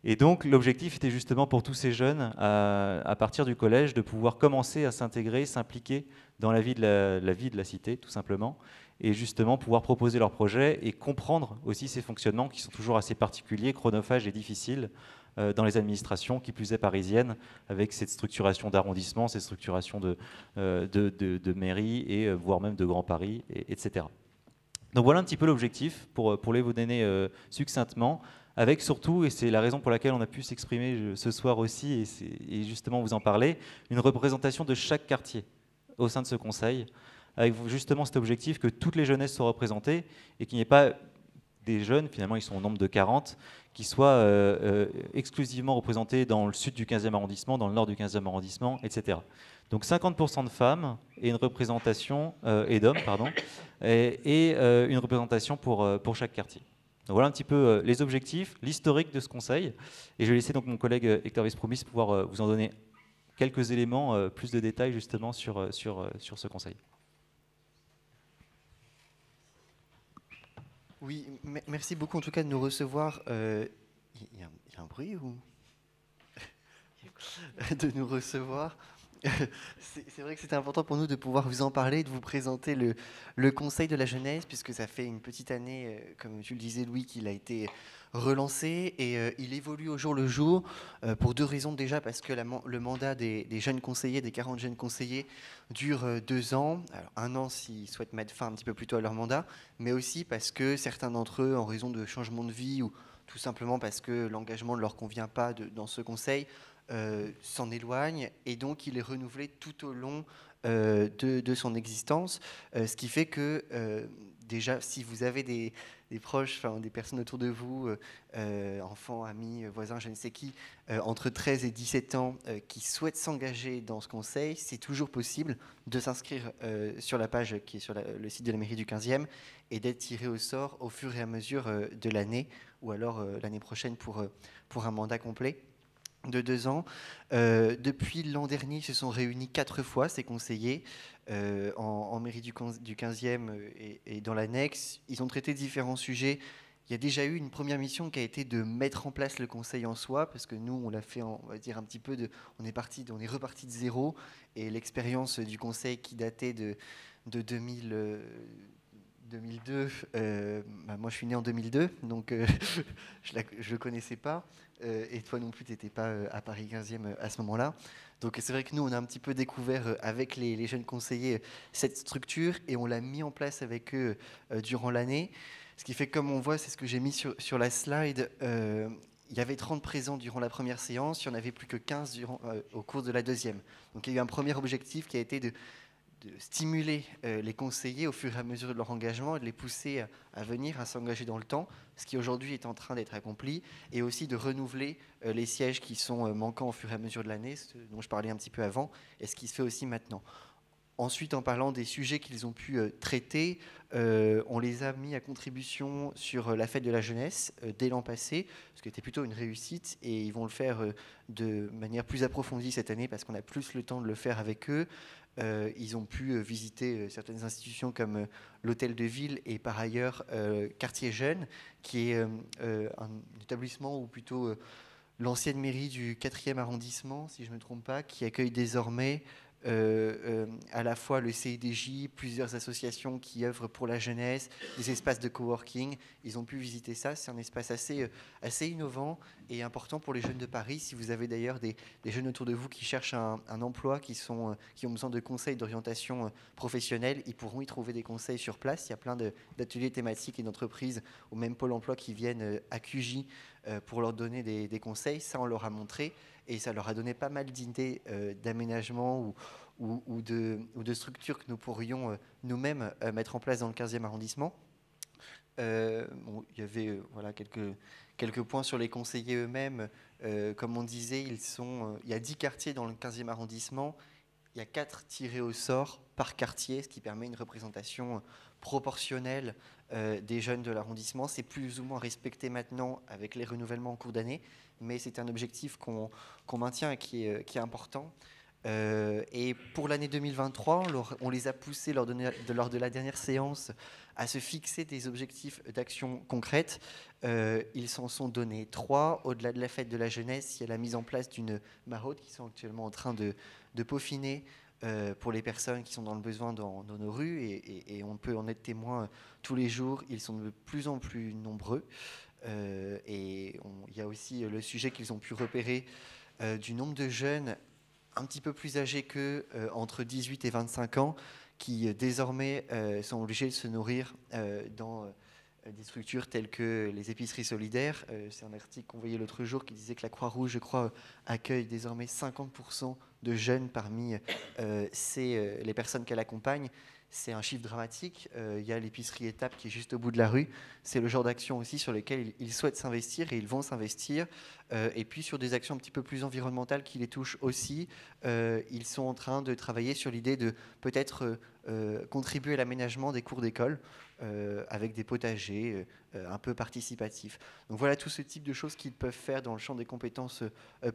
Et donc l'objectif était justement pour tous ces jeunes, à partir du collège, de pouvoir commencer à s'intégrer, s'impliquer dans la vie de la cité, tout simplement, et justement pouvoir proposer leurs projets et comprendre aussi ces fonctionnements qui sont toujours assez particuliers, chronophages et difficiles dans les administrations, qui plus est parisiennes, avec cette structuration d'arrondissement, cette structuration de mairie, et voire même de Grand Paris, etc. Donc voilà un petit peu l'objectif, pour les vous donner succinctement, avec surtout, et c'est la raison pour laquelle on a pu s'exprimer ce soir aussi, et justement vous en parler, une représentation de chaque quartier au sein de ce conseil, avec justement cet objectif que toutes les jeunesses soient représentées, et qu'il n'y ait pas des jeunes, finalement ils sont au nombre de 40, qui soient exclusivement représentés dans le sud du 15e arrondissement, dans le nord du 15e arrondissement, etc. Donc 50% de femmes et une représentation, et d'hommes, pardon, et une représentation pour chaque quartier. Donc voilà un petit peu les objectifs, l'historique de ce conseil. Et je vais laisser donc mon collègue Hector Vespromis pouvoir vous en donner quelques éléments, plus de détails justement sur ce conseil. Oui, merci beaucoup en tout cas de nous recevoir. Il y a un bruit ou de nous recevoir. C'est vrai que c'était important pour nous de pouvoir vous en parler, de vous présenter le Conseil de la jeunesse, puisque ça fait une petite année, comme tu le disais Louis, qu'il a été relancé et il évolue au jour le jour pour 2 raisons. Déjà parce que le mandat des jeunes conseillers, des 40 jeunes conseillers, dure 2 ans. Alors, 1 an s'ils souhaitent mettre fin un petit peu plus tôt à leur mandat, mais aussi parce que certains d'entre eux, en raison de changements de vie ou tout simplement parce que l'engagement ne leur convient pas dans ce conseil, s'en éloignent, et donc il est renouvelé tout au long de son existence, ce qui fait que déjà, si vous avez des proches, enfin des personnes autour de vous, enfants, amis, voisins, je ne sais qui, entre 13 et 17 ans, qui souhaitent s'engager dans ce conseil, c'est toujours possible de s'inscrire sur la page qui est sur le site de la mairie du 15e et d'être tiré au sort au fur et à mesure de l'année, ou alors l'année prochaine pour un mandat complet de 2 ans. Depuis l'an dernier, ils se sont réunis 4 fois, ces conseillers, en mairie du 15e et dans l'annexe. Ils ont traité différents sujets. Il y a déjà eu une première mission qui a été de mettre en place le conseil en soi, parce que nous, on l'a fait, on va dire un petit peu, on est reparti de zéro, et l'expérience du conseil qui datait de 2002, moi je suis né en 2002, donc je ne connaissais pas, et toi non plus tu n'étais pas à Paris 15e à ce moment-là. Donc c'est vrai que nous on a un petit peu découvert avec les jeunes conseillers cette structure, et on l'a mis en place avec eux durant l'année. Ce qui fait que, comme on voit, c'est ce que j'ai mis sur la slide, il y avait 30 présents durant la première séance, il n'y en avait plus que 15 au cours de la deuxième. Donc il y a eu un premier objectif qui a été de stimuler les conseillers au fur et à mesure de leur engagement et de les pousser à venir, à s'engager dans le temps, ce qui aujourd'hui est en train d'être accompli, et aussi de renouveler les sièges qui sont manquants au fur et à mesure de l'année, ce dont je parlais un petit peu avant, et ce qui se fait aussi maintenant. Ensuite, en parlant des sujets qu'ils ont pu traiter, on les a mis à contribution sur la fête de la jeunesse dès l'an passé, ce qui était plutôt une réussite, et ils vont le faire de manière plus approfondie cette année parce qu'on a plus le temps de le faire avec eux. Ils ont pu visiter certaines institutions comme l'hôtel de ville et par ailleurs Quartier Jeune, qui est un établissement, ou plutôt l'ancienne mairie du 4e arrondissement, si je ne me trompe pas, qui accueille désormais à la fois le CIDJ, plusieurs associations qui œuvrent pour la jeunesse, des espaces de coworking. Ils ont pu visiter ça. C'est un espace assez innovant et important pour les jeunes de Paris. Si vous avez d'ailleurs des jeunes autour de vous qui cherchent un emploi, qui ont besoin de conseils d'orientation professionnelle, ils pourront y trouver des conseils sur place. Il y a plein d'ateliers thématiques et d'entreprises, ou même Pôle emploi, qui viennent à QJ pour leur donner des conseils. Ça, on leur a montré. Et ça leur a donné pas mal d'idées d'aménagement ou de structures que nous pourrions nous-mêmes mettre en place dans le 15e arrondissement. Il y avait quelques points sur les conseillers eux-mêmes. Comme on disait, il y a 10 quartiers dans le 15e arrondissement. Il y a 4 tirés au sort par quartier, ce qui permet une représentation proportionnelle des jeunes de l'arrondissement. C'est plus ou moins respecté maintenant avec les renouvellements en cours d'année, mais c'est un objectif qu'on maintient et qui est important. Et pour l'année 2023, on les a poussés lors de la dernière séance à se fixer des objectifs d'action concrètes. Ils s'en sont donnés 3. Au-delà de la fête de la jeunesse, il y a la mise en place d'une maraude qui sont actuellement en train de peaufiner pour les personnes qui sont dans le besoin dans nos rues, et on peut en être témoin tous les jours. Ils sont de plus en plus nombreux. Et il y a aussi le sujet qu'ils ont pu repérer du nombre de jeunes un petit peu plus âgés qu'eux, entre 18 et 25 ans, qui désormais sont obligés de se nourrir dans des structures telles que les épiceries solidaires. C'est un article qu'on voyait l'autre jour qui disait que la Croix-Rouge, je crois, accueille désormais 50% de jeunes parmi les personnes qu'elle accompagne. C'est un chiffre dramatique. Il y a l'épicerie Étape qui est juste au bout de la rue. C'est le genre d'action aussi sur lesquelles ils souhaitent s'investir, et ils vont s'investir. Et puis sur des actions un petit peu plus environnementales qui les touchent aussi, ils sont en train de travailler sur l'idée de peut-être contribuer à l'aménagement des cours d'école avec des potagers un peu participatifs. Donc voilà tout ce type de choses qu'ils peuvent faire dans le champ des compétences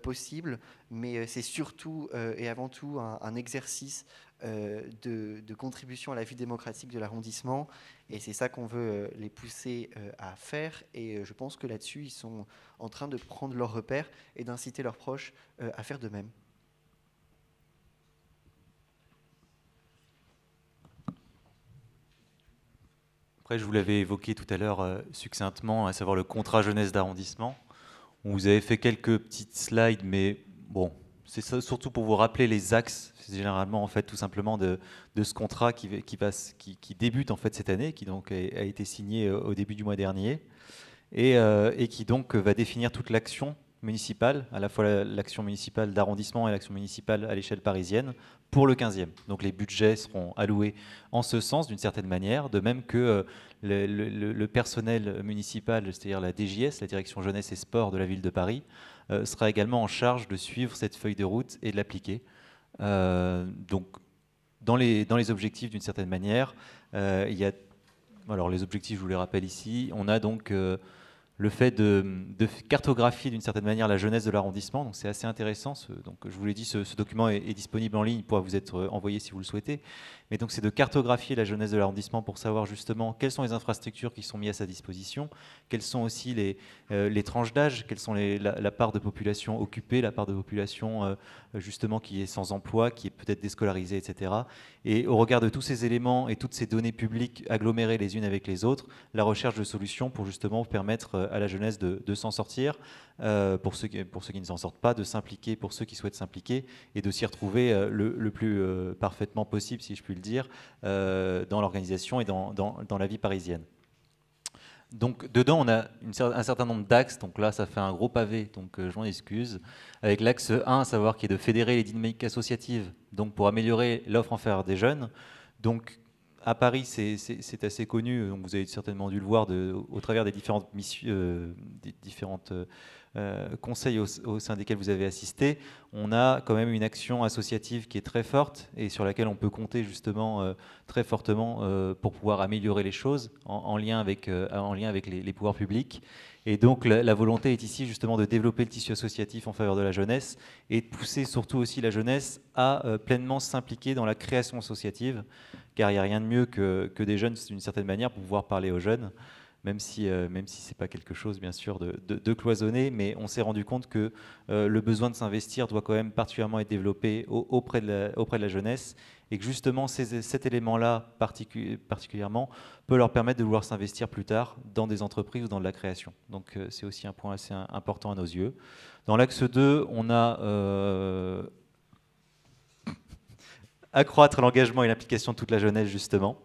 possibles, mais c'est surtout et avant tout un exercice de contribution à la vie démocratique de l'arrondissement, et c'est ça qu'on veut les pousser à faire, et je pense que là-dessus ils sont en train de prendre leurs repères et d'inciter leurs proches à faire de même. Après, je vous l'avais évoqué tout à l'heure succinctement, à savoir le contrat jeunesse d'arrondissement. Vous avez fait quelques petites slides, mais bon, c'est surtout pour vous rappeler les axes, généralement, en fait, tout simplement, de ce contrat qui débute en fait cette année, qui donc a été signé au début du mois dernier, et qui donc va définir toute l'action municipale, à la fois l'action municipale d'arrondissement et l'action municipale à l'échelle parisienne, pour le 15e. Donc les budgets seront alloués en ce sens, d'une certaine manière, de même que le personnel municipal, c'est-à-dire la DJS, la Direction Jeunesse et Sport de la Ville de Paris, sera également en charge de suivre cette feuille de route et de l'appliquer. Donc, dans les objectifs, d'une certaine manière, il y a... Alors, les objectifs, je vous les rappelle ici. On a donc le fait de cartographier, d'une certaine manière, la jeunesse de l'arrondissement. Donc, c'est assez intéressant. Donc, je vous l'ai dit, ce document est disponible en ligne, il pourra vous être envoyé si vous le souhaitez. Mais donc, c'est de cartographier la jeunesse de l'arrondissement pour savoir justement quelles sont les infrastructures qui sont mises à sa disposition, quelles sont aussi les tranches d'âge, quelles sont la part de population occupée, la part de population justement qui est sans emploi, qui est peut-être déscolarisée, etc. Et au regard de tous ces éléments et toutes ces données publiques agglomérées les unes avec les autres, la recherche de solutions pour justement permettre à la jeunesse de s'en sortir, pour ceux qui ne s'en sortent pas, de s'impliquer pour ceux qui souhaitent s'impliquer et de s'y retrouver le plus parfaitement possible, si je puis le dire, dans l'organisation et dans la vie parisienne. Donc dedans, on a un certain nombre d'axes, donc là ça fait un gros pavé, donc je m'en excuse, avec l'axe 1, à savoir qui est de fédérer les dynamiques associatives, donc pour améliorer l'offre en faveur des jeunes. Donc à Paris, c'est assez connu, donc vous avez certainement dû le voir au travers des différentes missions, des différentes conseils au sein desquels vous avez assisté. On a quand même une action associative qui est très forte et sur laquelle on peut compter justement très fortement pour pouvoir améliorer les choses en lien avec les pouvoirs publics. Et donc la volonté est ici justement de développer le tissu associatif en faveur de la jeunesse et de pousser surtout aussi la jeunesse à pleinement s'impliquer dans la création associative, car il n'y a rien de mieux que des jeunes d'une certaine manière pour pouvoir parler aux jeunes. Même si ce n'est pas quelque chose, bien sûr, de cloisonné, mais on s'est rendu compte que le besoin de s'investir doit quand même particulièrement être développé auprès de la jeunesse, et que justement cet élément-là particulièrement peut leur permettre de vouloir s'investir plus tard dans des entreprises ou dans de la création. Donc c'est aussi un point assez important à nos yeux. Dans l'axe 2, on a accroître l'engagement et l'implication de toute la jeunesse, justement.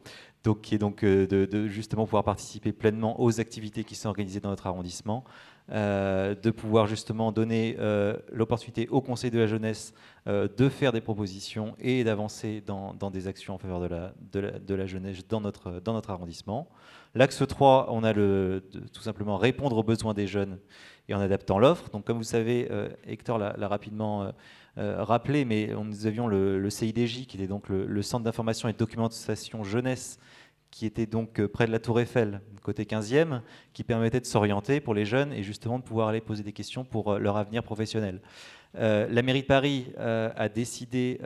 Donc, qui est donc de justement pouvoir participer pleinement aux activités qui sont organisées dans notre arrondissement, de pouvoir justement donner l'opportunité au Conseil de la jeunesse de faire des propositions et d'avancer dans des actions en faveur de la jeunesse dans notre arrondissement. L'axe 3, on a tout simplement répondre aux besoins des jeunes et en adaptant l'offre. Donc comme vous savez, Hector l'a rapidement rappelé, mais nous avions le CIDJ, qui était donc le Centre d'information et de documentation jeunesse, qui était donc près de la Tour Eiffel, côté 15e, qui permettait de s'orienter pour les jeunes et justement de pouvoir aller poser des questions pour leur avenir professionnel. La mairie de Paris a décidé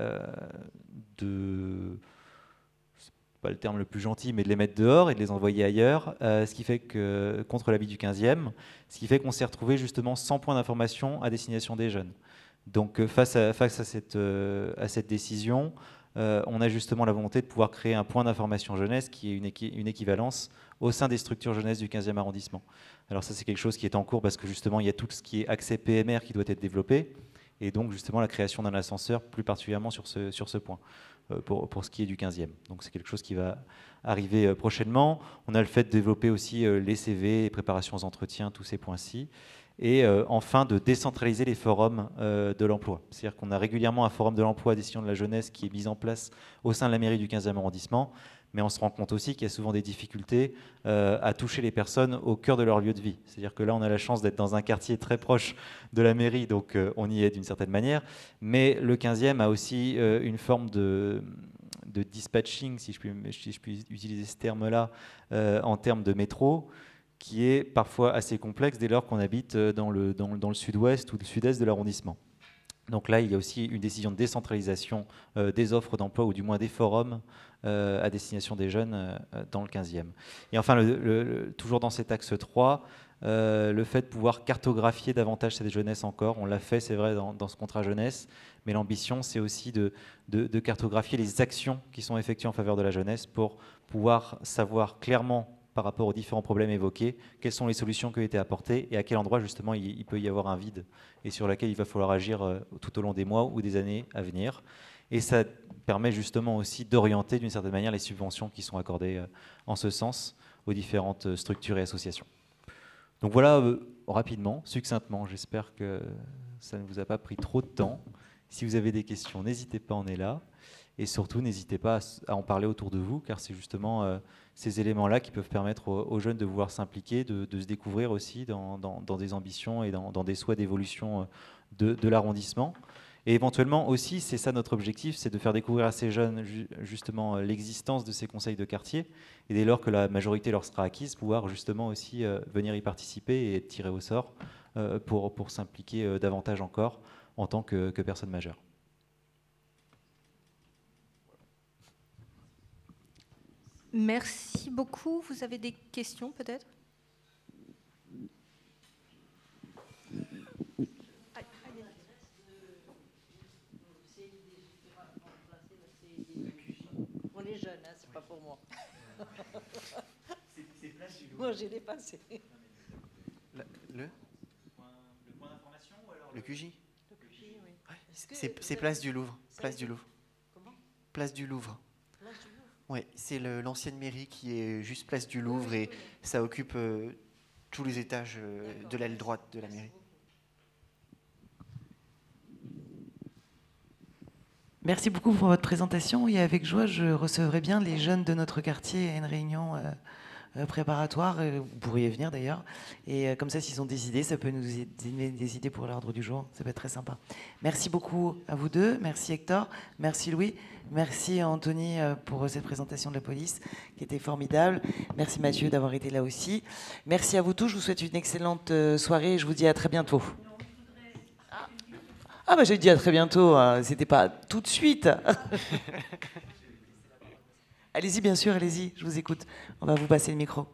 c'est pas le terme le plus gentil, mais de les mettre dehors et de les envoyer ailleurs, ce qui fait que, contre l'avis du 15e, ce qui fait qu'on s'est retrouvé justement sans points d'information à destination des jeunes. Donc face à cette décision, on a justement la volonté de pouvoir créer un point d'information jeunesse qui est une équivalence au sein des structures jeunesse du 15e arrondissement. Alors ça, c'est quelque chose qui est en cours parce que justement, il y a tout ce qui est accès PMR qui doit être développé, et donc justement la création d'un ascenseur plus particulièrement sur ce point, pour ce qui est du 15e. Donc c'est quelque chose qui va arriver prochainement. On a le fait de développer aussi les CV, les préparations aux entretiens, tous ces points-ci. Et enfin, de décentraliser les forums de l'emploi. C'est-à-dire qu'on a régulièrement un forum de l'emploi à destination de la jeunesse qui est mis en place au sein de la mairie du 15e arrondissement, mais on se rend compte aussi qu'il y a souvent des difficultés à toucher les personnes au cœur de leur lieu de vie. C'est-à-dire que là, on a la chance d'être dans un quartier très proche de la mairie, donc on y est d'une certaine manière, mais le 15e a aussi une forme de dispatching, si je puis utiliser ce terme-là, en termes de métro, qui est parfois assez complexe dès lors qu'on habite dans le sud-ouest ou le sud-est de l'arrondissement. Donc là, il y a aussi une décision de décentralisation des offres d'emploi, ou du moins des forums à destination des jeunes dans le 15e. Et enfin, toujours dans cet axe 3, le fait de pouvoir cartographier davantage cette jeunesse encore. On l'a fait, c'est vrai, dans ce contrat jeunesse, mais l'ambition, c'est aussi de cartographier les actions qui sont effectuées en faveur de la jeunesse pour pouvoir savoir clairement par rapport aux différents problèmes évoqués, quelles sont les solutions qui ont été apportées et à quel endroit justement il peut y avoir un vide et sur lequel il va falloir agir tout au long des mois ou des années à venir. Et ça permet justement aussi d'orienter d'une certaine manière les subventions qui sont accordées en ce sens aux différentes structures et associations. Donc voilà, rapidement, succinctement, j'espère que ça ne vous a pas pris trop de temps. Si vous avez des questions, n'hésitez pas, on est là. Et surtout, n'hésitez pas à en parler autour de vous, car c'est justement ces éléments-là qui peuvent permettre aux jeunes de vouloir s'impliquer, de se découvrir aussi dans des ambitions et dans des souhaits d'évolution de l'arrondissement. Et éventuellement aussi, c'est ça notre objectif, c'est de faire découvrir à ces jeunes justement l'existence de ces conseils de quartier, et dès lors que la majorité leur sera acquise, pouvoir justement aussi venir y participer et être tirés au sort pour s'impliquer davantage encore en tant que personne majeure. Merci beaucoup. Vous avez des questions peut-être ? On est jeunes, hein, c'est pas pour moi. Moi, j'ai dépassé. Le point d'information ou alors le QJ? Le QJ, oui. Ouais, c'est place du Louvre. Place du Louvre. Comment? Place du Louvre. Place du Louvre. Oui, c'est l'ancienne mairie qui est juste place du Louvre et ça occupe tous les étages de l'aile droite de la mairie. Merci beaucoup pour votre présentation et avec joie, je recevrai bien les jeunes de notre quartier à une réunion préparatoire. Vous pourriez venir d'ailleurs. Et comme ça, s'ils ont des idées, ça peut nous donner des idées pour l'ordre du jour. Ça peut être très sympa. Merci beaucoup à vous deux. Merci Hector. Merci Louis. Merci Anthony pour cette présentation de la police qui était formidable. Merci Mathieu d'avoir été là aussi. Merci à vous tous. Je vous souhaite une excellente soirée et je vous dis à très bientôt. Ah bah j'ai dit à très bientôt, c'était pas tout de suite. Allez-y bien sûr, allez-y, je vous écoute. On va vous passer le micro.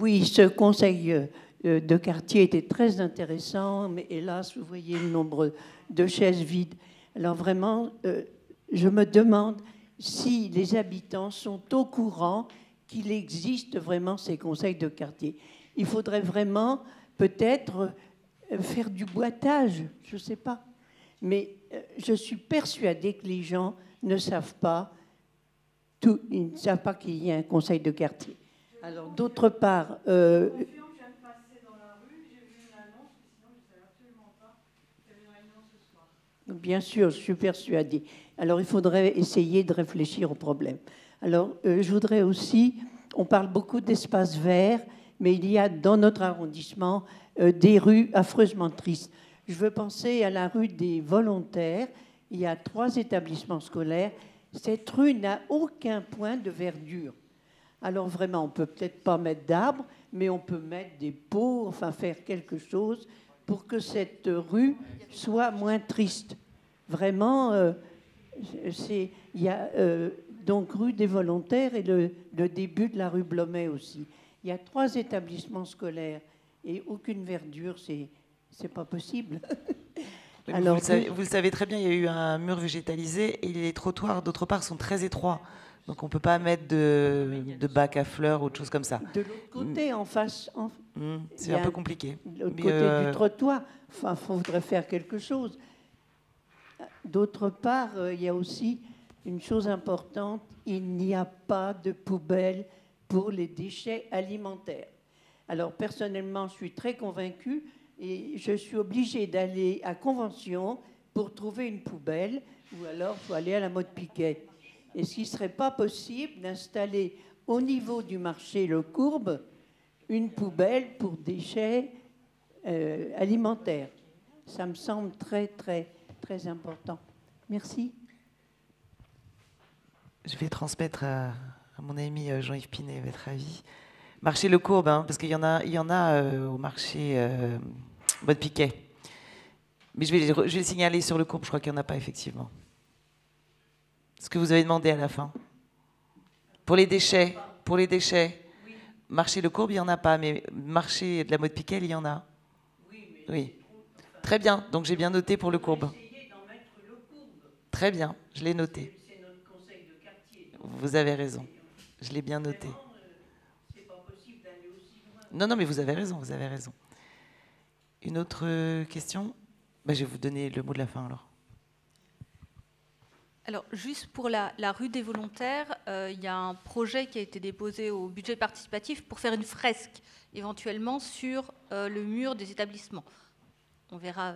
Oui, ce conseil de quartier était très intéressant, mais hélas, vous voyez le nombre de chaises vides. Alors vraiment, je me demande si les habitants sont au courant qu'il existe vraiment ces conseils de quartier. Il faudrait vraiment peut-être faire du boitage, je ne sais pas. Mais je suis persuadée que les gens ne savent pas tout, ils ne savent pas qu'il y a un conseil de quartier. Alors, d'autre part... Bien sûr, je suis persuadée. Alors, il faudrait essayer de réfléchir au problème. Alors, je voudrais aussi... On parle beaucoup d'espaces verts, mais il y a dans notre arrondissement des rues affreusement tristes. Je veux penser à la rue des Volontaires. Il y a 3 établissements scolaires. Cette rue n'a aucun point de verdure. Alors vraiment, on ne peut peut-être pas mettre d'arbres, mais on peut mettre des pots, enfin faire quelque chose pour que cette rue soit moins triste. Vraiment, il y a donc rue des Volontaires et le début de la rue Blomet aussi. Il y a 3 établissements scolaires et aucune verdure, c'est pas possible. Alors, vous le savez très bien, il y a eu un mur végétalisé et les trottoirs, d'autre part, sont très étroits. Donc on ne peut pas mettre de bac à fleurs ou de choses comme ça. De l'autre côté, en face... c'est un peu compliqué. De l'autre côté du trottoir, enfin, il faudrait faire quelque chose. D'autre part, il y a aussi une chose importante, il n'y a pas de poubelle pour les déchets alimentaires. Alors personnellement, je suis très convaincue et je suis obligée d'aller à Convention pour trouver une poubelle ou alors il faut aller à la Motte-Piquet. Est-ce qu'il ne serait pas possible d'installer au niveau du marché Le Courbe une poubelle pour déchets alimentaires? Ça me semble très, très, très important. Merci. Je vais transmettre à mon ami Jean-Yves Pinet votre avis. Marché Le Courbe, hein, parce qu'il y en a au marché Motte-Piquet. Mais je vais le signaler sur Le Courbe, je crois qu'il n'y en a pas effectivement. Ce que vous avez demandé à la fin. Pour les déchets, marché Le Courbe, il n'y en a pas, mais marché de la Motte-Piquet, il y en a. Oui. Très bien, donc j'ai bien noté pour Le Courbe. Très bien, je l'ai noté. Vous avez raison. Je l'ai bien noté. Non, non, mais vous avez raison, vous avez raison. Une autre question? Je vais vous donner le mot de la fin alors. Alors, juste pour la rue des Volontaires, il y a un projet qui a été déposé au budget participatif pour faire une fresque, éventuellement, sur le mur des établissements. On verra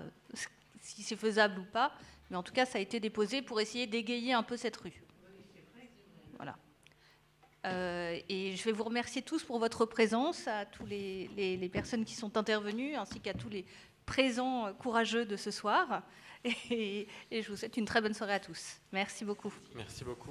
si c'est faisable ou pas, mais en tout cas, ça a été déposé pour essayer d'égayer un peu cette rue. Voilà. Et je vais vous remercier tous pour votre présence, à tous les personnes qui sont intervenues, ainsi qu'à tous les présents courageux de ce soir. Et je vous souhaite une très bonne soirée à tous. Merci beaucoup. Merci beaucoup.